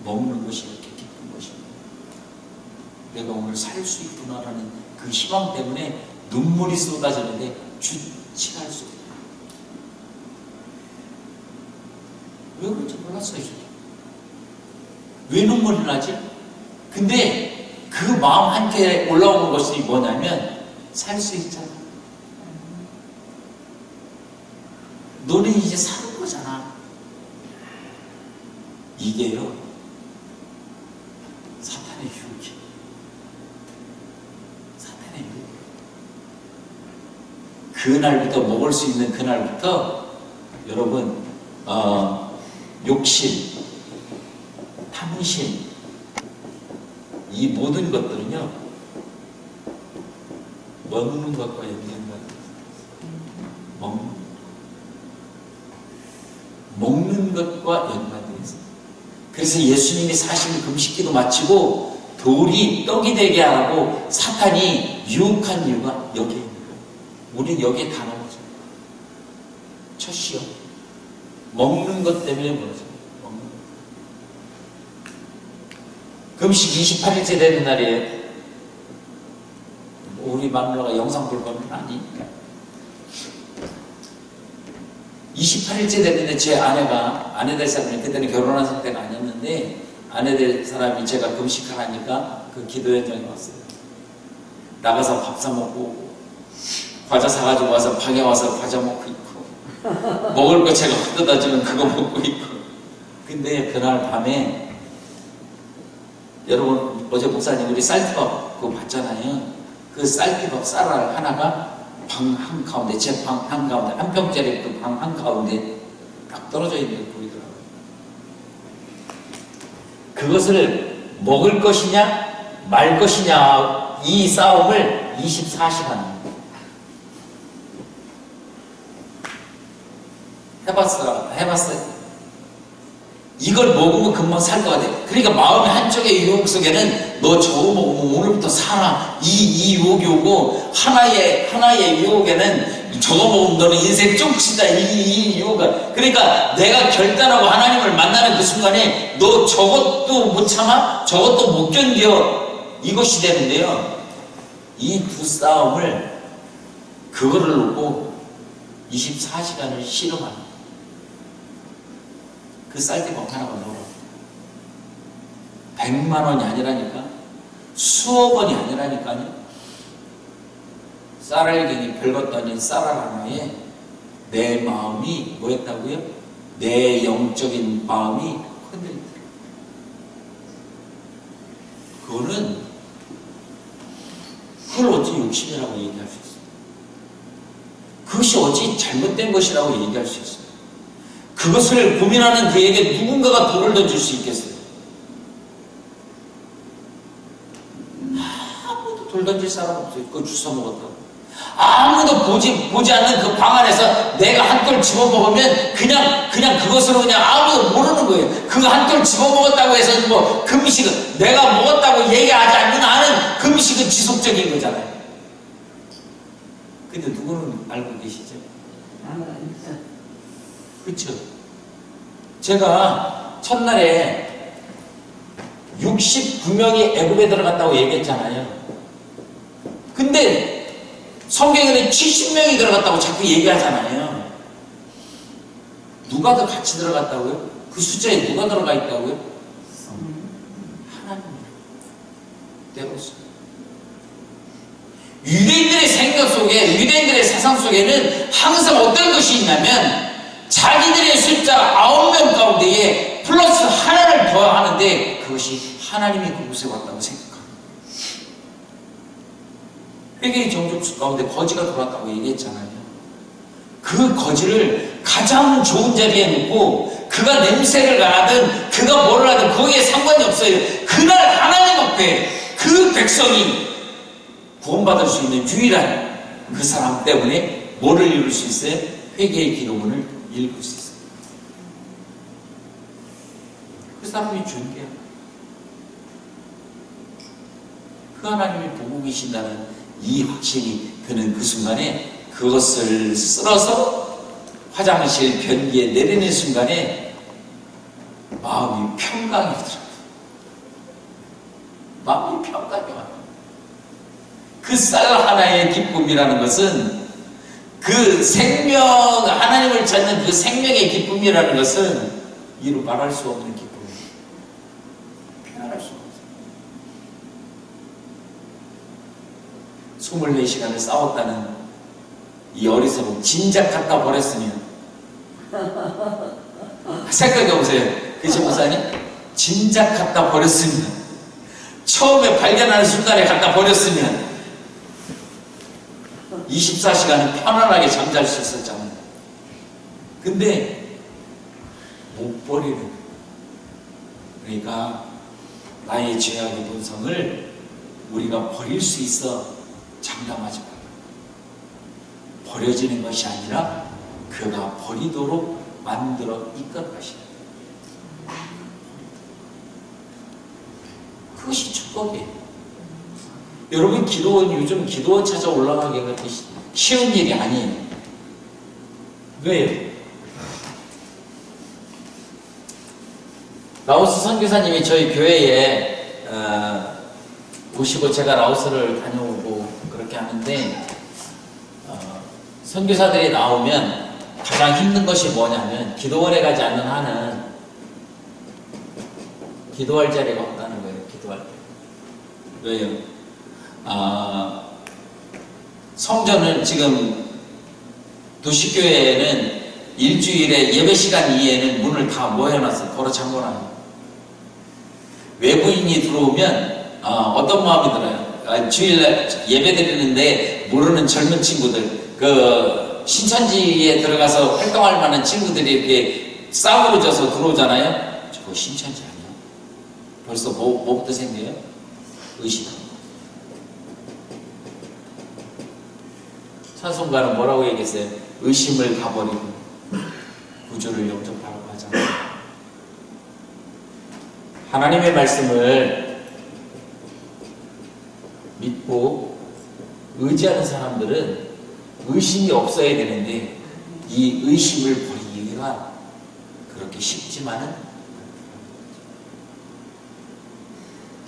먹는 것이 이렇게 기쁜 것이고 내가 오늘 살 수 있구나라는 그 희망 때문에 눈물이 쏟아지는데 주체할 수 없어요. 왜 그런지 몰랐어요. 왜 눈물이 나지? 근데 그 마음 한켠에 올라오는 것이 뭐냐면 살 수 있잖아. 너는 이제 사는 거잖아. 이게요 사탄의 유혹이에요. 사탄의 유혹. 그날부터 먹을 수 있는 그날부터 여러분 욕심, 탐심 이 모든 것들은요 먹는 것과 연관되어 있어요. 먹는 것과 연관되어 있어요. 그래서 예수님이 40일 금식기도 마치고 돌이 떡이 되게 하고 사탄이 유혹한 이유가 여기에 있는 거예요. 우리는 여기에 다 나오죠. 첫 시험 먹는 것 때문에 그러죠. 금식 28일째 되는 날이에요. 우리 마누라가 영상 볼 거는 아니니까. 28일째 됐는데 제 아내 될 사람이 그때는 결혼한 상태가 아니었는데 아내 될 사람이 제가 금식하라니까 그 기도 현장에 왔어요. 나가서 밥 사 먹고 과자 사가지고 와서 방에 와서 과자 먹고 있고 먹을 거 제가 뜯어다 주면 그거 먹고 있고. 근데 그날 밤에 여러분 어제 목사님 우리 쌀티밥 그거 봤잖아요. 그 쌀티밥 쌀알 하나가 방 한가운데 제 방 한가운데 한 평짜리 그 방 한가운데 딱 떨어져 있는 게 보이더라고요. 그것을 먹을 것이냐 말 것이냐 이 싸움을 24시간 해봤어요. 이걸 먹으면 금방 살 것 같아. 그러니까 마음의 한쪽의 유혹 속에는 너 저거 먹으면 오늘부터 살아. 이 유혹이 오고 하나의 유혹에는 저거 먹으면 너는 인생 쪽치다. 이 유혹을. 그러니까 내가 결단하고 하나님을 만나는 그 순간에 너 저것도 못 참아? 저것도 못 견뎌. 이것이 되는데요. 이 두 싸움을 그거를 놓고 24시간을 실험하는 그 쌀티밥 하나가 넣어 100만 원이 아니라니까 수억 원이 아니라니까요. 쌀알갱이 별것도 아닌 쌀알 하나에 내 마음이 뭐였다고요? 내 영적인 마음이 흔들리더라. 그걸 어찌 욕심이라고 얘기할 수 있어요? 그것이 어찌 잘못된 것이라고 얘기할 수 있어요? 그것을 고민하는 그에게 누군가가 돌을 던질 수 있겠어요? 아무도 돌 던질 사람 없어요. 그거 주워 먹었다고. 아무도 보지 않는 그 방 안에서 내가 한 톨 집어먹으면 그냥 그것으로 그냥 아무도 모르는 거예요. 그 한 톨 집어먹었다고 해서 뭐 금식은 내가 먹었다고 얘기하지 않는 한은 금식은 지속적인 거잖아요. 근데 누구는 알고 계시죠? 그렇죠. 제가 첫날에 69명이 애굽에 들어갔다고 얘기했잖아요. 근데 성경에는 70명이 들어갔다고 자꾸 얘기하잖아요. 누가 더 같이 들어갔다고요? 그 숫자에 누가 들어가 있다고요? 하나님. 되었어요. 유대인들의 생각 속에, 유대인들의 세상 속에는 항상 어떤 것이 있냐면 자기들의 숫자 9명 가운데에 플러스 하나를 더 하는데 그것이 하나님이 그곳에 왔다고 생각합니다. 회개의 정족수 가운데 거지가 들어왔다고 얘기했잖아요. 그 거지를 가장 좋은 자리에 놓고 그가 냄새를 나든 그가 뭐를 하든 거기에 상관이 없어요. 그날 하나님 앞에 그 백성이 구원받을 수 있는 유일한 그 사람 때문에 뭐를 이룰 수 있어요? 회개의 기도문을 읽을 수 있어요. 그 사람이 존귀해요. 그 하나님이 보고 계신다는 이 확신이 드는 그 순간에 그것을 쓸어서 화장실 변기에 내리는 순간에 마음이 평강이 들어요. 마음이 평강이 와요. 그 쌀 하나의 기쁨이라는 것은 그 생명, 하나님을 찾는 그 생명의 기쁨이라는 것은 이루 말할 수 없는 기쁨이에요. 표현할 수 없어요. 24시간을 싸웠다는 이 어리석은 진작 갖다 버렸으면 생각해보세요. 그치 목사님? 진작 갖다 버렸으면 처음에 발견하는 순간에 갖다 버렸으면 24시간은 편안하게 잠잘 수 있었잖아요. 근데 못 버리는, 그러니까 나의 죄악의 본성을 우리가 버릴 수 있어 장담하지 말아요. 버려지는 것이 아니라 그가 버리도록 만들어 이끌어 가시는 거예요. 그것이 축복이에요. 여러분, 기도원, 요즘 기도원 찾아 올라가기가 쉬운 일이 아니에요. 왜요? 라오스 선교사님이 저희 교회에 오시고 제가 라오스를 다녀오고 그렇게 하는데, 선교사들이 나오면 가장 힘든 것이 뭐냐면 기도원에 가지 않는 한은 기도할 자리가 없다는 거예요. 기도할 때. 왜요? 성전은 지금 도시교회에는 일주일에 예배 시간 이외에는 문을 다 뭐 해놨어요? 걸어 잠궈놔요. 외부인이 들어오면 어떤 마음이 들어요? 주일날 예배 드리는데 모르는 젊은 친구들, 그 신천지에 들어가서 활동할 만한 친구들이 이렇게 싸우고 져서 들어오잖아요. 저거 신천지 아니야? 벌써 뭐부터 생겨요? 의심. 찬송가는 뭐라고 얘기했어요? 의심을 다 버리고 구주를 영접하라고 하잖아요. 하나님의 말씀을 믿고 의지하는 사람들은 의심이 없어야 되는데 이 의심을 버리기가 그렇게 쉽지만은,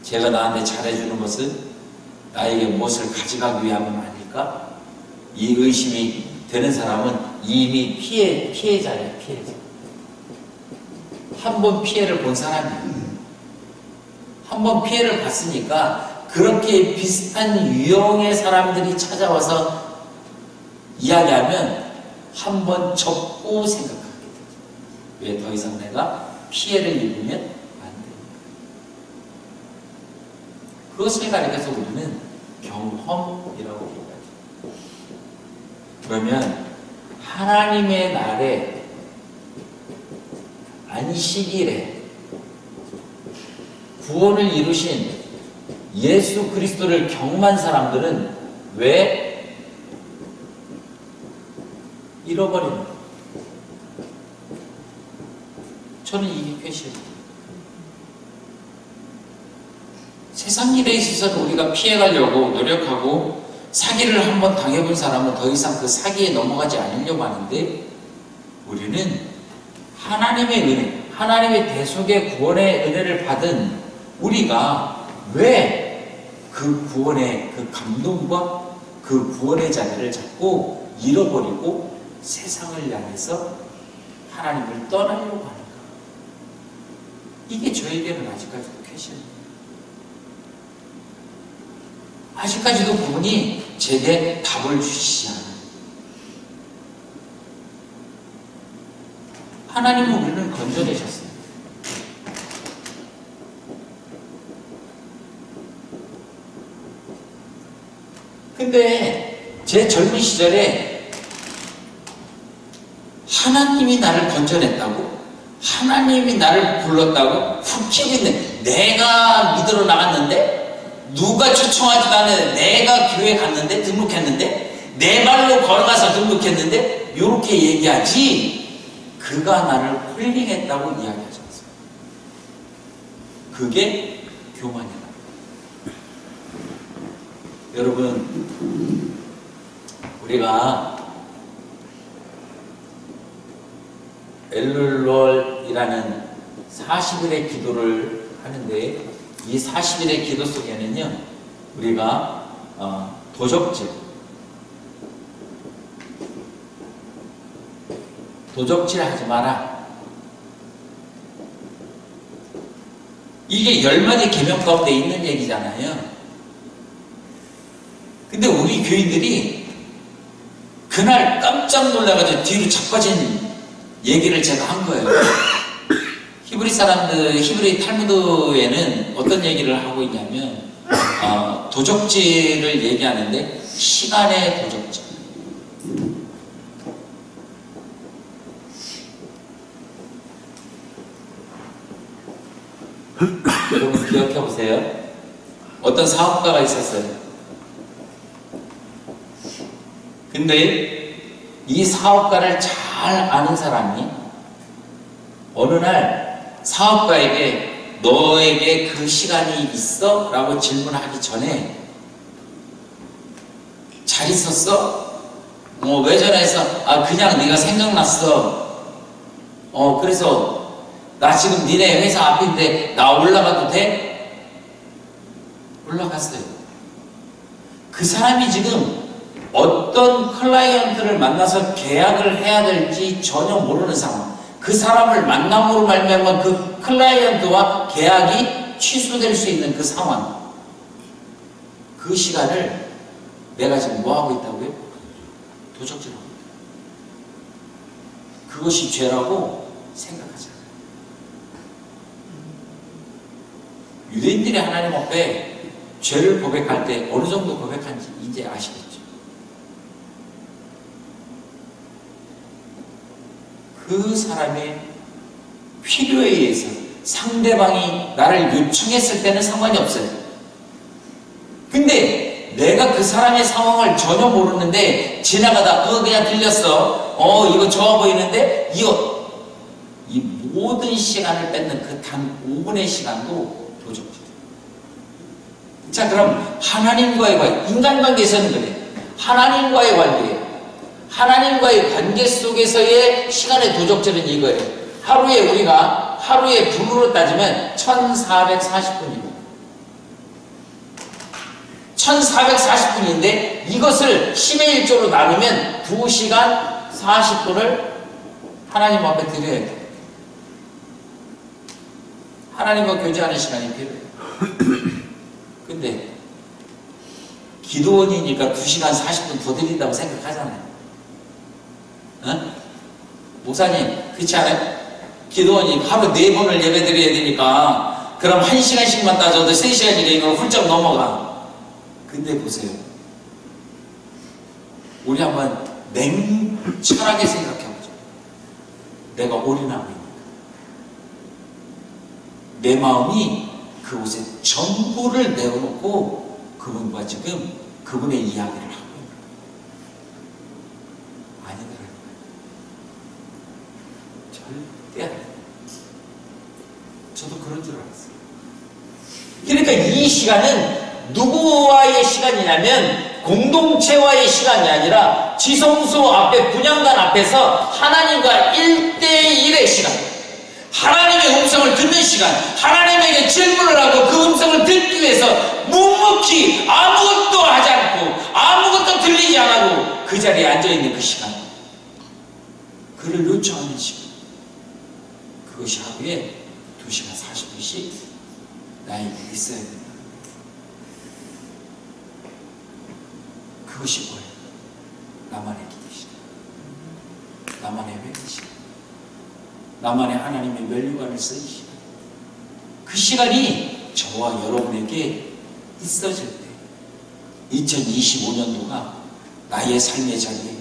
제가 나한테 잘해주는 것은 나에게 무엇을 가져가기 위함은 아닐까? 이 의심이 되는 사람은 이미 피해자예요. 피해자. 한 번 피해를 본 사람이에요. 한 번 피해를 봤으니까 그렇게 비슷한 유형의 사람들이 찾아와서 이야기하면 한 번 접고 생각하게 되죠. 왜 더 이상 내가 피해를 입으면 안 됩니다. 그것을 가리켜서 우리는 경험이라고 얘기하죠. 그러면 하나님의 날에, 안식일에 구원을 이루신 예수 그리스도를 경험한 사람들은 왜 잃어버리는 거예요? 저는 이게 쾌실해요. 세상 일에 있어서는 우리가 피해가려고 노력하고 사기를 한번 당해본 사람은 더 이상 그 사기에 넘어가지 않으려고 하는데, 우리는 하나님의 은혜, 하나님의 대속의 구원의 은혜를 받은 우리가 왜 그 구원의 그 감동과 그 구원의 자리를 자꾸 잃어버리고 세상을 향해서 하나님을 떠나려고 하는가? 이게 저에게는 아직까지도 퀘션입니다. 아직까지도 그분이 제게 답을 주시지 않아요. 하나님은 우리를 건져내셨어요. 근데 제 젊은 시절에 하나님이 나를 건져냈다고, 하나님이 나를 불렀다고 훅 치고 있네. 내가 믿으러 나갔는데, 누가 초청하지도 않았는데, 내가 교회 갔는데, 등록했는데, 내 발로 걸어가서 등록했는데, 이렇게 얘기하지, 그가 나를 홀링했다고 이야기하지 않습니다. 그게 교만이다. 여러분, 우리가 엘룰월이라는 40일의 기도를 하는데, 이 40일의 기도 속에는요, 우리가 도적질 하지 마라. 이게 10마디 계명 가운데 있는 얘기잖아요. 근데 우리 교인들이 그날 깜짝 놀라가지고 뒤로 자빠진 얘기를 제가 한 거예요. 히브리 사람들, 히브리 탈무드에는 어떤 얘기를 하고 있냐면, 도적질을 얘기하는데, 시간의 도적질. 여러분 기억해 보세요. 어떤 사업가가 있었어요. 근데 이 사업가를 잘 아는 사람이 어느 날 사업가에게 너에게 그 시간이 있어? 라고 질문하기 전에 잘 있었어? 왜 전화해서? 그냥 네가 생각났어. 그래서 나 지금 니네 회사 앞인데 나 올라가도 돼? 올라갔어요. 그 사람이 지금 어떤 클라이언트를 만나서 계약을 해야 될지 전혀 모르는 상황. 그 사람을 만남으로 말미암아 그 클라이언트와 계약이 취소될 수 있는 그 상황. 그 시간을 내가 지금 뭐하고 있다고요? 도적질하고 있다. 그것이 죄라고 생각하잖아요. 유대인들이 하나님 앞에 죄를 고백할 때 어느 정도 고백한지 이제 아시겠죠? 그 사람의 필요에 의해서 상대방이 나를 요청했을 때는 상관이 없어요. 근데 내가 그 사람의 상황을 전혀 모르는데 지나가다 그냥 들렸어. 이거 좋아 보이는데 이 모든 시간을 뺏는 그 단 5분의 시간도 도적질. 자, 그럼 하나님과의 관계, 인간관계에서는 그래. 하나님과의 관계, 하나님과의 관계 속에서의 시간의 도적질은 이거예요. 우리가 하루에 분으로 따지면 1440분입니다. 1440분인데 이것을 10의 1조로 나누면 2시간 40분을 하나님 앞에 드려야 돼요. 하나님과 교제하는 시간이 필요해요. 근데 기도원이니까 2시간 40분 더 드린다고 생각하잖아요. 목사님, 그렇지 않아요? 기도원이 하루 4번을 예배 드려야 되니까 그럼 1시간씩만 따져도 3시간이니까 이걸 훌쩍 넘어가. 근데 보세요. 우리 한번 냉철하게 생각해보죠. 내가 올인하고 있는가? 내 마음이 그곳에 전부를 내어놓고 그분과 지금 그분의 이야기를 하고 있는 거예요. 아니더라고요. 절대 아니에요. 저도 그런 줄 알았어요. 그러니까 이 시간은 누구와의 시간이냐면 공동체와의 시간이 아니라 지성소 앞에 분향단 앞에서 하나님과 1대1의 시간, 하나님의 음성을 듣는 시간, 하나님에게 질문을 하고 그 음성을 듣기 위해서 묵묵히 아무것도 하지 않고 아무것도 들리지 않고 그 자리에 앉아있는 그 시간, 그를 요청하는 시간, 그것이 하루에 2시간 40분씩 나에게 있어야 된다. 그것이 뭐예요? 나만의 기도 시간, 나만의 회개 시간, 나만의 하나님의 멸류관을 쓰는 시간. 그 시간이 저와 여러분에게 있어질 때 2025년도가 나의 삶의 자리에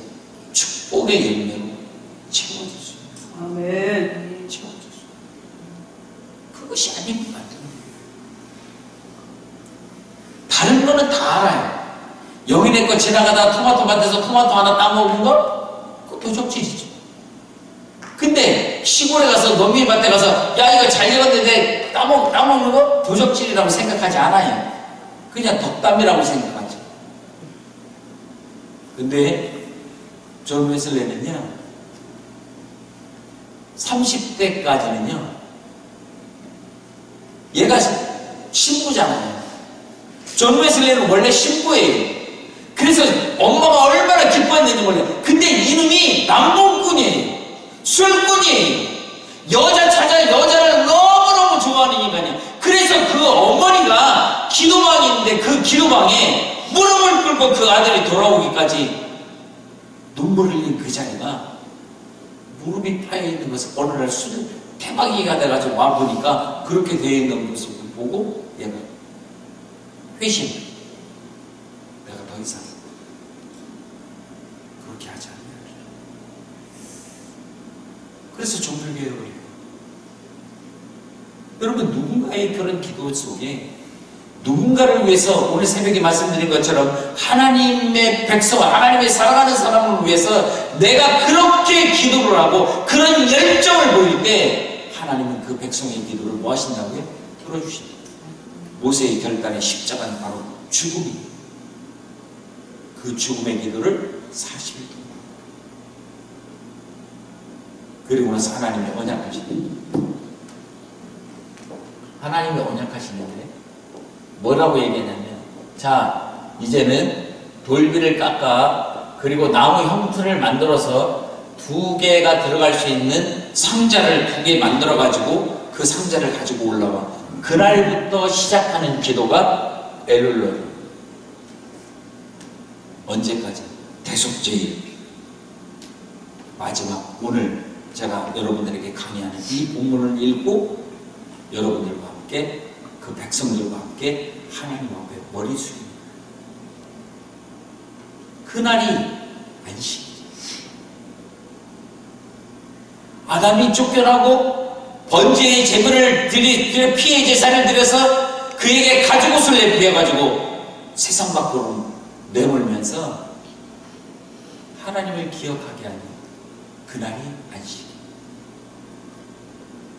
축복의 열매로 채워질 수 있는 아멘. 채워질 수 있는 그것이 아닌 것 같아요. 다른 거는 다 알아요. 여기네 거 지나가다가 토마토밭에서 토마토 하나 따먹은 거? 그거 도적질이죠. 근데 시골에 가서农民 밭에 가서 야 이거 잘 익었는데 따먹는 거? 도적질이라고 생각하지 않아요. 그냥 덕담이라고 생각하죠. 근데 존 웨슬레는요 30대까지는요 얘가 신부잖아요. 존 웨슬레는 원래 신부예요. 그래서 엄마가 얼마나 기뻐했는지 몰라요. 근데 이놈이 남봉꾼이에요. 술꾼이에요. 여자 찾아 여자를 너무너무 좋아하는 인간이에요. 그래서 그 어머니가 기도방이 있는데 그 기도방에 무릎을 꿇고 그 아들이 돌아오기까지 눈물 흘린 그 자리가 무릎이 파여 있는 것을 어느 날 수준 태박이가 돼가지고 와보니까 그렇게 되어 있는 모습을 보고 얘가 회심. 내가 더 이상 그렇게 하지 않는다. 그래서 종필교회로 해요. 여러분 누군가의 그런 기도 속에 누군가를 위해서 오늘 새벽에 말씀드린 것처럼 하나님의 백성, 하나님의 사랑하는 사람을 위해서 내가 그렇게 기도를 하고 그런 열정을 보일 때 하나님은 그 백성의 기도를 뭐 하신다고요? 들어주신다. 모세의 결단의 십자가는 바로 죽음이에요. 그 죽음의 기도를 40일 동안 그리고 나서 하나님의 언약하시는데 하나님의 언약하시는데 뭐라고 얘기했냐면 자 이제는 돌비를 깎아 그리고 나무 형틀을 만들어서 2개가 들어갈 수 있는 상자를 2개 만들어 가지고 그 상자를 가지고 올라와. 그날부터 시작하는 기도가 엘룰로이. 언제까지? 대속제일 마지막. 오늘 제가 여러분들에게 강의하는 이 본문을 읽고 여러분들과 함께 그 백성들과 함께 하나님 앞에 머리 숙입니다. 그날이 안식이죠. 아담이 쫓겨나고 번제의 제물을 피해 제사를 드려서 그에게 가죽옷을 내버려가지고 세상 밖으로 내몰면서 하나님을 기억하게 하는 그날이 안식.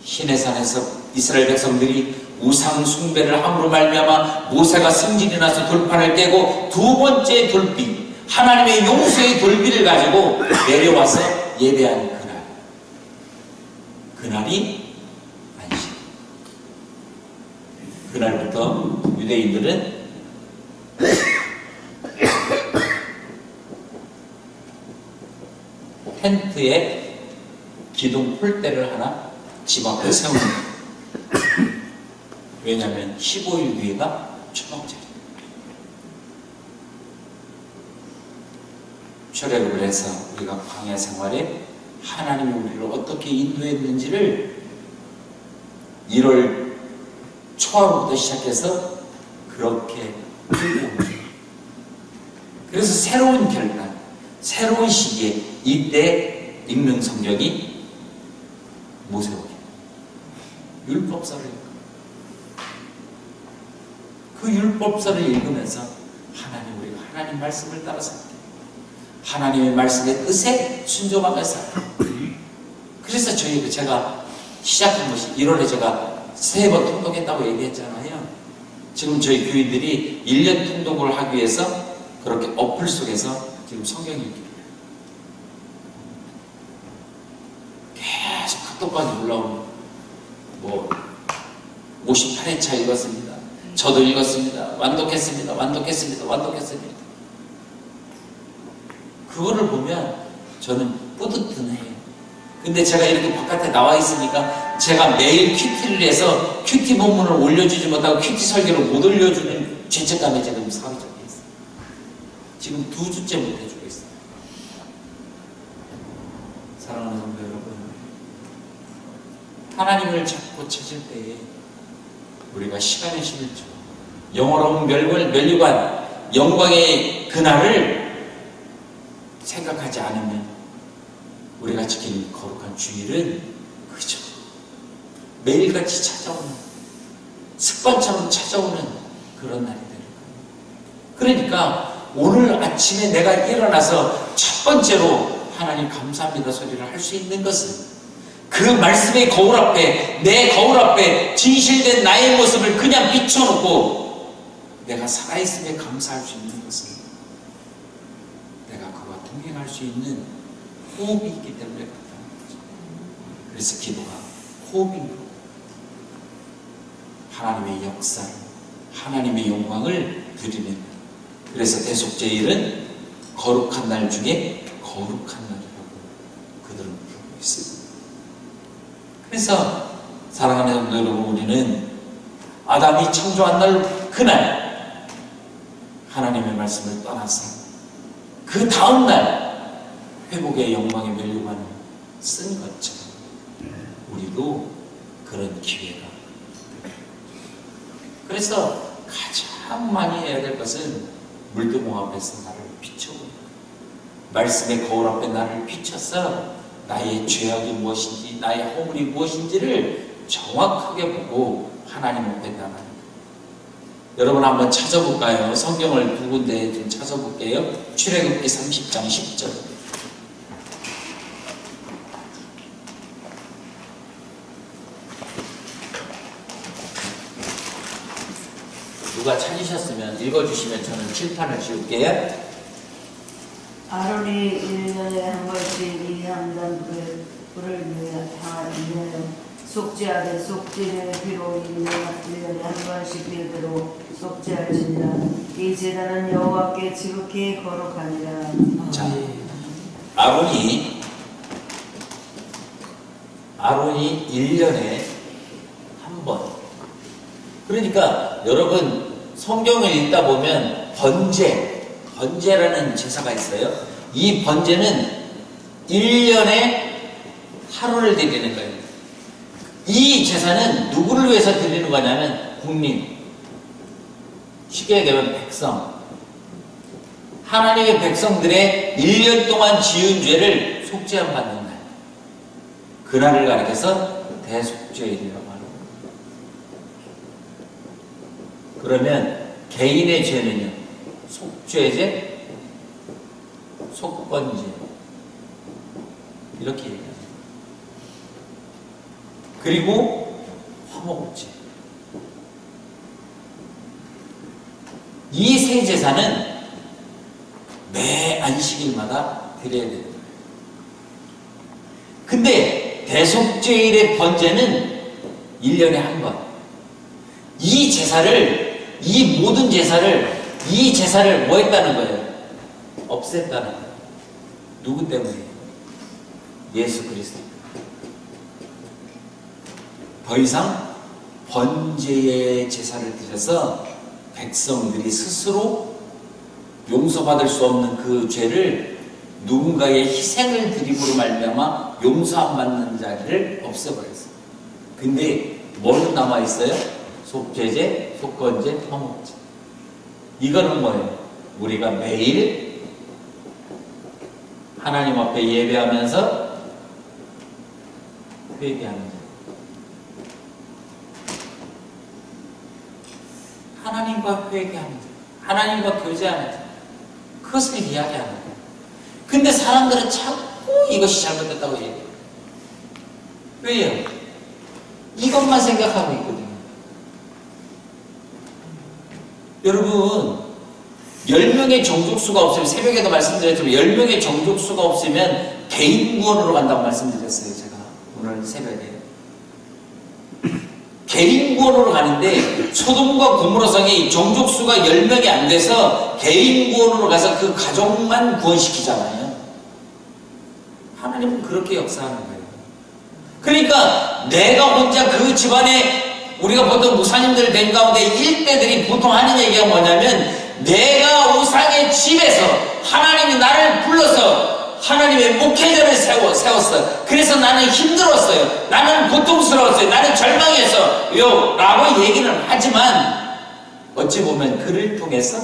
시내산에서 이스라엘 백성들이 우상 숭배를 함으로 말미암아 모세가 승진이 나서 돌판을 깨고 2번째 돌비 하나님의 용서의 돌비를 가지고 내려와서 예배하는 그날. 그날이 안식. 그날부터 유대인들은 텐트에 기둥 폴대를 하나 집 앞에 세웁니다. 왜냐하면 15일 뒤에가 초막절이에요. 출애굽을 해서 우리가 광야 생활에 하나님이 우리를 어떻게 인도했는지를 1월 초하루부터 시작해서 그렇게 풀고 그래서 새로운 결단, 새로운 시기에 이때 읽는 성경이 모세오기 율법서를 읽고 그 율법서를 읽으면서 하나님 우리가 하나님 말씀을 따라 살게 하나님의 말씀의 뜻에 순종하며 살게. 그래서 제가 시작한 것이 1월에 제가 3번 통독했다고 얘기했잖아요. 지금 저희 교인들이 1년 통독을 하기 위해서 그렇게 어플 속에서 지금 성경 읽기를 계속 카톡방에 올라오는 58회차 읽었습니다. 저도 읽었습니다. 완독했습니다. 그거를 보면 저는 뿌듯해요. 근데 제가 이렇게 바깥에 나와 있으니까 제가 매일 큐티를 해서 큐티 본문을 올려주지 못하고 큐티 설교를 못 올려주는 죄책감에 지금 사로잡혀 있어요. 지금 2주째 못 해주고 있어요. 사랑하는 성도 여러분, 하나님을 찾고 찾을 때에 우리가 시간의 심을 줘 영어로는 멸류관 영광의 그날을 생각하지 않으면 우리가 지키는 거룩한 주일은 그저 매일같이 찾아오는, 습관처럼 찾아오는 그런 날이 되는 거예요. 그러니까 오늘 아침에 내가 일어나서 첫 번째로 하나님 감사합니다 소리를 할 수 있는 것은 그 말씀의 거울 앞에, 내 거울 앞에 진실된 나의 모습을 그냥 비춰놓고 내가 살아있음에 감사할 수 있는 것은 내가 그와 동행할 수 있는 호흡이 있기 때문에 그렇다는 거죠. 그래서 기도가 호흡인 거예요. 하나님의 역사를, 하나님의 영광을 드리는. 그래서 대속제일은 거룩한 날 중에 거룩한 날이라고 그들은 부르고 있습니다. 그래서 사랑하는 성도 여러분, 우리는 아담이 창조한 날 그날 하나님의 말씀을 떠나서 그 다음날 회복의 영광에 멸류관을 쓴 것처럼 우리도 그런 기회가. 그래서 가장 많이 해야 될 것은 물두멍 앞에서 나를 비추고 말씀의 거울 앞에 나를 비춰서 나의 죄악이 무엇인지, 나의 허물이 무엇인지를 정확하게 보고 하나님 앞에 나가는 거예요. 여러분 한번 찾아볼까요? 성경을 두 군데 좀 찾아볼게요. 출애굽기 30장 10절. 누가 찾으셨으면 읽어주시면 저는 칠판을 지울게요. 아론이 1년에 한 번씩 이 향단 불을 위하여 속죄하되 속죄의 피로 1년에 한 번씩 빌대로 속죄할지니라. 이 제단은 여호와께 지극히 거룩하니라. 자, 아론이 1년에 한 번. 그러니까 여러분 성경을 읽다 보면 번제라는 제사가 있어요. 이 번제는 1년에 하루를 드리는 거예요. 이 제사는 누구를 위해서 드리는 거냐면 국민, 쉽게 얘기하면 백성, 하나님의 백성들의 1년 동안 지은 죄를 속죄함 받는 날, 그날을 가리켜서 대속죄일이라고 하는 거예요. 그러면 개인의 죄는요, 속죄제, 속건제 이렇게 얘기합니다. 그리고 화목제. 이 세 제사는 매 안식일마다 드려야 되는 거예요. 근데 대속죄일의 번제는 1년에 한 번. 이 모든 제사를 뭐 했다는 거예요? 없앴다는 거예요. 누구 때문에? 예수 그리스도. 더 이상 번제의 제사를 드려서 백성들이 스스로 용서받을 수 없는 그 죄를 누군가의 희생을 드림으로 말미암아 용서 안 받는 자리를 없애버렸어요. 근데 뭐는 남아있어요? 속죄제, 속건제, 화목제. 이거는 뭐예요? 우리가 매일 하나님 앞에 예배하면서 회개하는 자. 하나님과 회개하는 자. 하나님과 교제하는 자. 그것을 이야기하는 거예요. 근데 사람들은 자꾸 이것이 잘못됐다고 얘기해요. 왜요? 이것만 생각하고 있거든요. 여러분, 10명의 정족수가 없으면, 새벽에도 말씀드렸지만 10명의 정족수가 없으면 개인 구원으로 간다고 말씀드렸어요. 제가 오늘 새벽에 개인 구원으로 가는데 소돔과 고모라성이 정족수가 10명이 안 돼서 개인 구원으로 가서 그 가족만 구원시키잖아요. 하나님은 그렇게 역사하는 거예요. 그러니까 내가 혼자 그 집안에, 우리가 보통 목사님들 된 가운데 일대들이 보통 하는 얘기가 뭐냐면, 내가 우상의 집에서 하나님이 나를 불러서 하나님의 목회자를 세웠어요. 그래서 나는 힘들었어요. 나는 고통스러웠어요. 나는 절망했어요. 라고 얘기를 하지만 어찌 보면 그를 통해서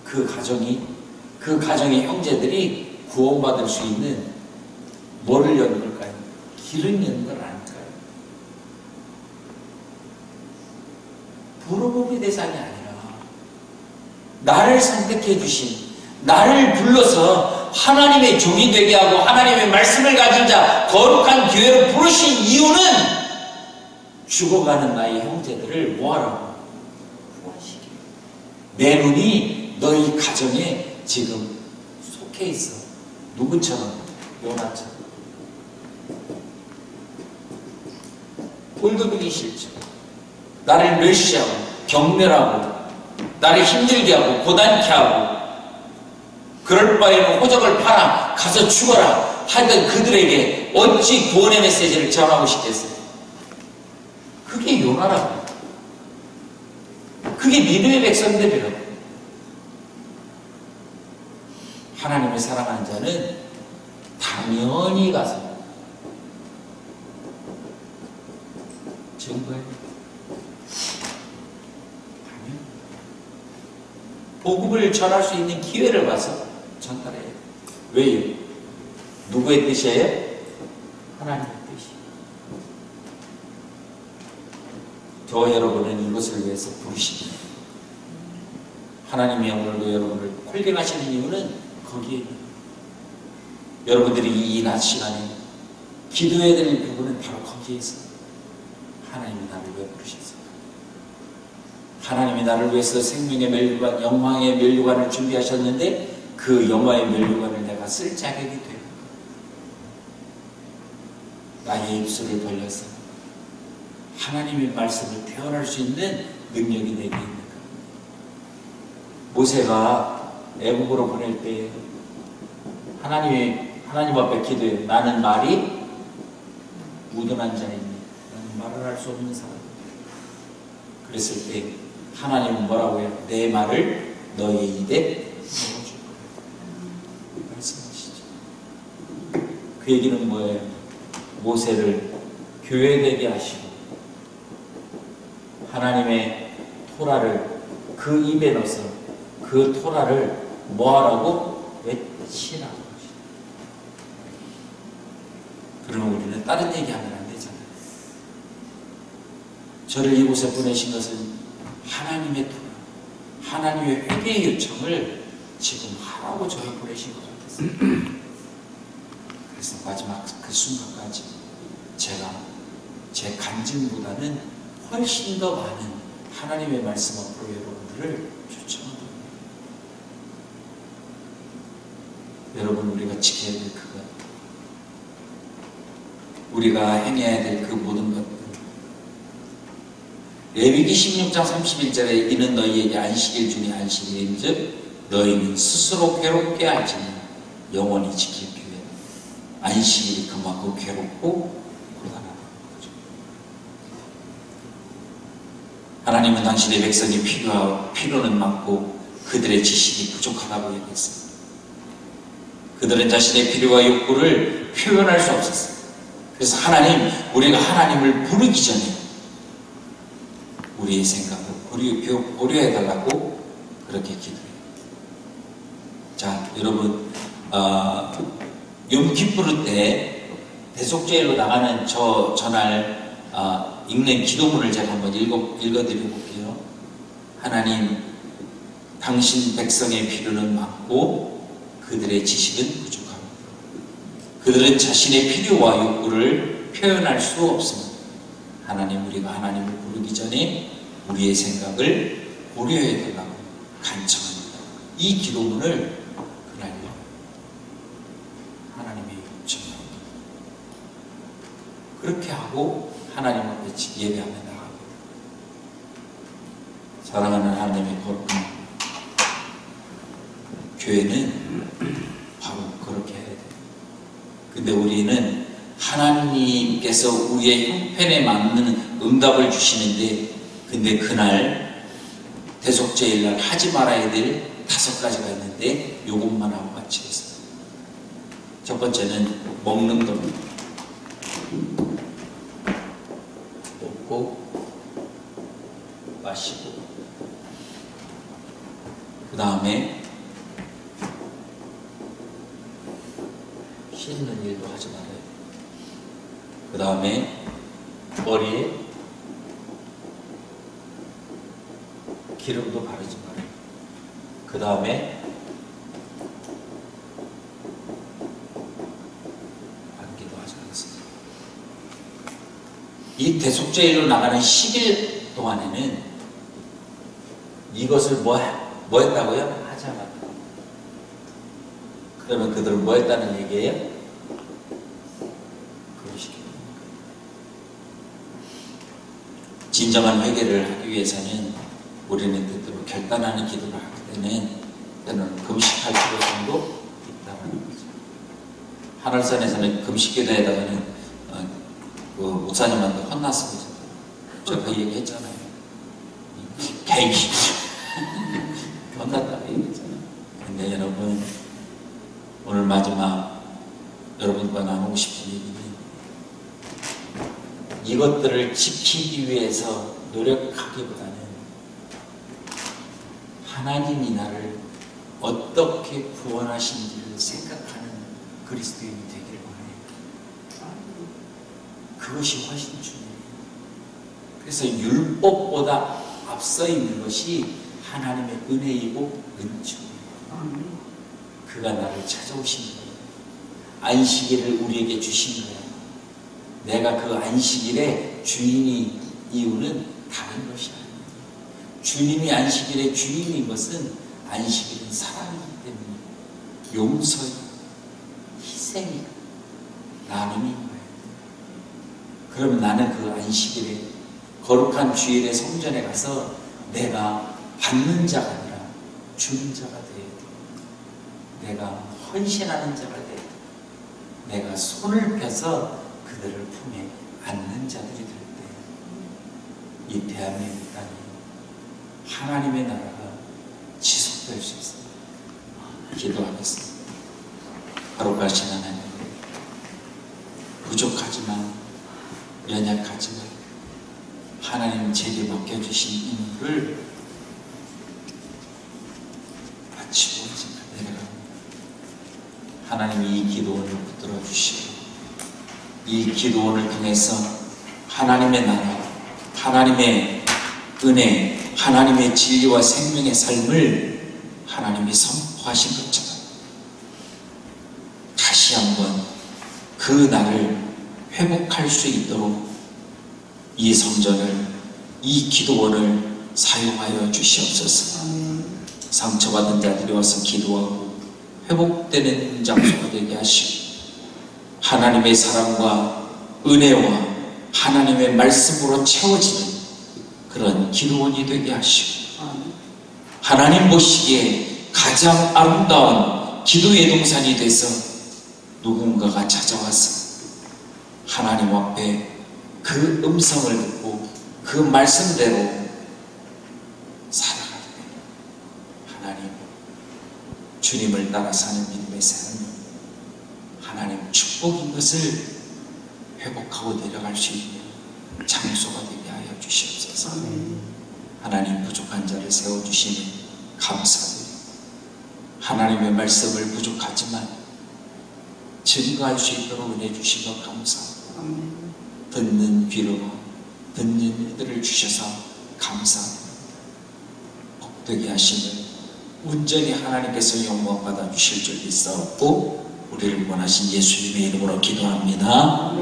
그 가정의 형제들이 구원받을 수 있는 뭐를 여는 걸까요? 길을 여는 걸 아닐까요? 부르복의 대상이 아니라 나를 선택해 주신, 나를 불러서 하나님의 종이 되게 하고 하나님의 말씀을 가진 자, 거룩한 교회로 부르신 이유는 죽어가는 나의 형제들을 뭐하라고? 구원시키기. 내 눈이 너희 가정에 지금 속해 있어. 누구처럼? 요나처럼. 꼴도 보기 싫죠. 나를 멸시하고 경멸하고 나를 힘들게 하고 고단케 하고 그럴 바에는 호적을 팔아 가서 죽어라 하던 그들에게 어찌 구원의 메시지를 전하고 싶겠어요? 그게 요나라고. 그게 니느웨 백성들이라고. 하나님을 사랑하는 자는 당연히 가서 증거해요. 당연히. 복음을 전할 수 있는 기회를 봐서 전달해요. 왜요? 누구의 뜻이에요? 하나님의 뜻이에요. 저 여러분은 이것을 위해서 부르십니다. 하나님이 오늘도 여러분을 콜링하시는 이유는 거기에 있는 거예요. 여러분들이 이 낮 시간에 기도해야 될 부분은 바로 거기에 있어요. 하나님이 나를 왜 부르셨을까? 하나님이 나를 위해서 생명의 멸류관, 영광의 멸류관을 준비하셨는데 그 영광의 멸류관을 내가 쓸 자격이 되는 거예요. 나의 입술을 벌려서 하나님의 말씀을 표현할 수 있는 능력이 내게 있는 거예요. 모세가 애국으로 보낼 때 하나님 앞에 기도해. 나는 말이 무던한 자이니 나는 말을 할 수 없는 사람. 그랬을 때 하나님은 뭐라고 해요? 내 말을 너의 입에 넣어줄 거야. 말씀하시죠. 그 얘기는 뭐예요? 모세를 교회되게 하시고 하나님의 토라를 그 입에 넣어서 그 토라를 뭐하라고? 외치라고 하시죠. 그러면 우리는 다른 얘기하면 안 되잖아요. 저를 이곳에 보내신 것은 하나님의 토라, 하나님의 회개의 요청을 지금 하라고 저를 보내신 것 같았어요. 그래서 마지막 그 순간까지 제가 제 간증보다는 훨씬 더 많은 하나님의 말씀 앞으로 여러분들을 초청합니다. 여러분, 우리가 지켜야 될 그것, 우리가 행해야 될 그 모든 것들, 레위기 16장 31절에 이는 너희에게 안식일 중에 안식일인즉 너희는 스스로 괴롭게 하지니 영원히 지킬 기회. 안식일이 그만큼 괴롭고 고단하다는 거죠. 하나님은 당신의 백성이 필요는 많고 그들의 지식이 부족하다고 얘기했습니다. 그들은 자신의 필요와 욕구를 표현할 수 없었어요. 그래서 우리가 하나님을 부르기 전에 우리의 생각을 고려해달라고 그렇게 기도해요. 자, 여러분, 욤키푸르 때 대속죄일로 나가는 전날 읽는 기도문을 제가 한번 읽어드려 볼게요. 하나님, 당신 백성의 필요는 많고 그들의 지식은 부족합니다. 그들은 자신의 필요와 욕구를 표현할 수 없습니다. 하나님, 우리가 하나님을 부르기 전에 우리의 생각을 고려해야 된다고 간청합니다. 이 기도문을 그날 하나님의 요청입니다. 그렇게 하고 하나님 앞에 예배하며 나갑니다. 사랑하는 하나님의 거룩한 교회는 바로 그렇게 해야 돼요. 근데 우리는 하나님께서 우리의 형편에 맞는 응답을 주시는데, 근데 그날 대속죄일날 하지 말아야 될 5가지가 있는데 요것만 하고 마치겠습니다. 첫 번째는 먹는 겁니다. 먹고 마시고, 그 그 다음에 씻는 일도 하지 말아요. 그 다음에 머리에 기름도 바르지 말아요. 그 다음에 안기도 하지 않습니다. 이 대속죄일로 나가는 10일 동안에는 이것을 뭐 했다고요? 하지 않았다. 그러면 그들은 뭐 했다는 얘기예요? 그러시기 진정한 회개를 하기 위해서는 우리는 때때로 결단하는 기도를 하게 되는 때는 금식할 필요성도 있다는 거죠. 하늘산에서는 금식기도에다가는 그 목사님한테 혼났습니다. 제가 그 얘기 했잖아요. 개기 혼났다고 얘기했잖아요. 근데 여러분, 오늘 마지막 여러분과 나누고 싶은 얘기는 이것들을 지키기 위해서 노력하기보다는 하나님이 나를 어떻게 구원하신지를 생각하는 그리스도인이 되기를 원해요. 그것이 훨씬 중요해요. 그래서 율법보다 앞서 있는 것이 하나님의 은혜이고 은총이에요. 그가 나를 찾아오신 거예요. 안식일을 우리에게 주신 거예요. 내가 그 안식일의 주인이 이유는 다른 것이 아니에요. 주님이 안식일의 주인인 것은 안식일은 사랑이기 때문에 용서이, 희생이, 나눔인 거예요. 그럼 나는 그 안식일에 거룩한 주일의 성전에 가서 내가 받는 자가 아니라 주는 자가 되어야 돼. 내가 헌신하는 자가 되어야 돼. 내가 손을 펴서 그들을 품에 안는 자들이 될 때 이 대한민국 땅에 하나님의 나라가 지속될 수 있습니다. 기도하겠습니다. 거룩하신 하나님, 부족하지만 연약하지만 하나님 제게 맡겨주신 임무를 마치고 내려갑니다. 하나님이 이 기도원을 붙들어 주시고 이 기도원을 통해서 하나님의 나라, 하나님의 은혜, 하나님의 진리와 생명의 삶을 하나님이 선포하신 것처럼 다시 한번 그 날을 회복할 수 있도록 이 성전을, 이 기도원을 사용하여 주시옵소서. 상처받은 자들이 와서 기도하고 회복되는 장소가 되게 하시고 하나님의 사랑과 은혜와 하나님의 말씀으로 채워지는 그런 기도원이 되게 하시고 하나님 보시기에 가장 아름다운 기도의 동산이 돼서 누군가가 찾아와서 하나님 앞에 그 음성을 듣고 그 말씀대로 살아갈 때 하나님 주님을 따라 사는 믿음의 삶은 하나님 축복인 것을 회복하고 내려갈 수 있는 장소가 되게 하여 주시옵소서. 하나님 부족한 자를 세워주시니 감사드립니다. 하나님의 말씀을 부족하지만 증거할 수 있도록 은혜 주신 것 감사합니다. 듣는 귀로 듣는 이들을 주셔서 감사합니다. 복되게 하시는 온전히 하나님께서 영광 받아 주실 줄 믿사옵고 우리를 원하신 예수님의 이름으로 기도합니다.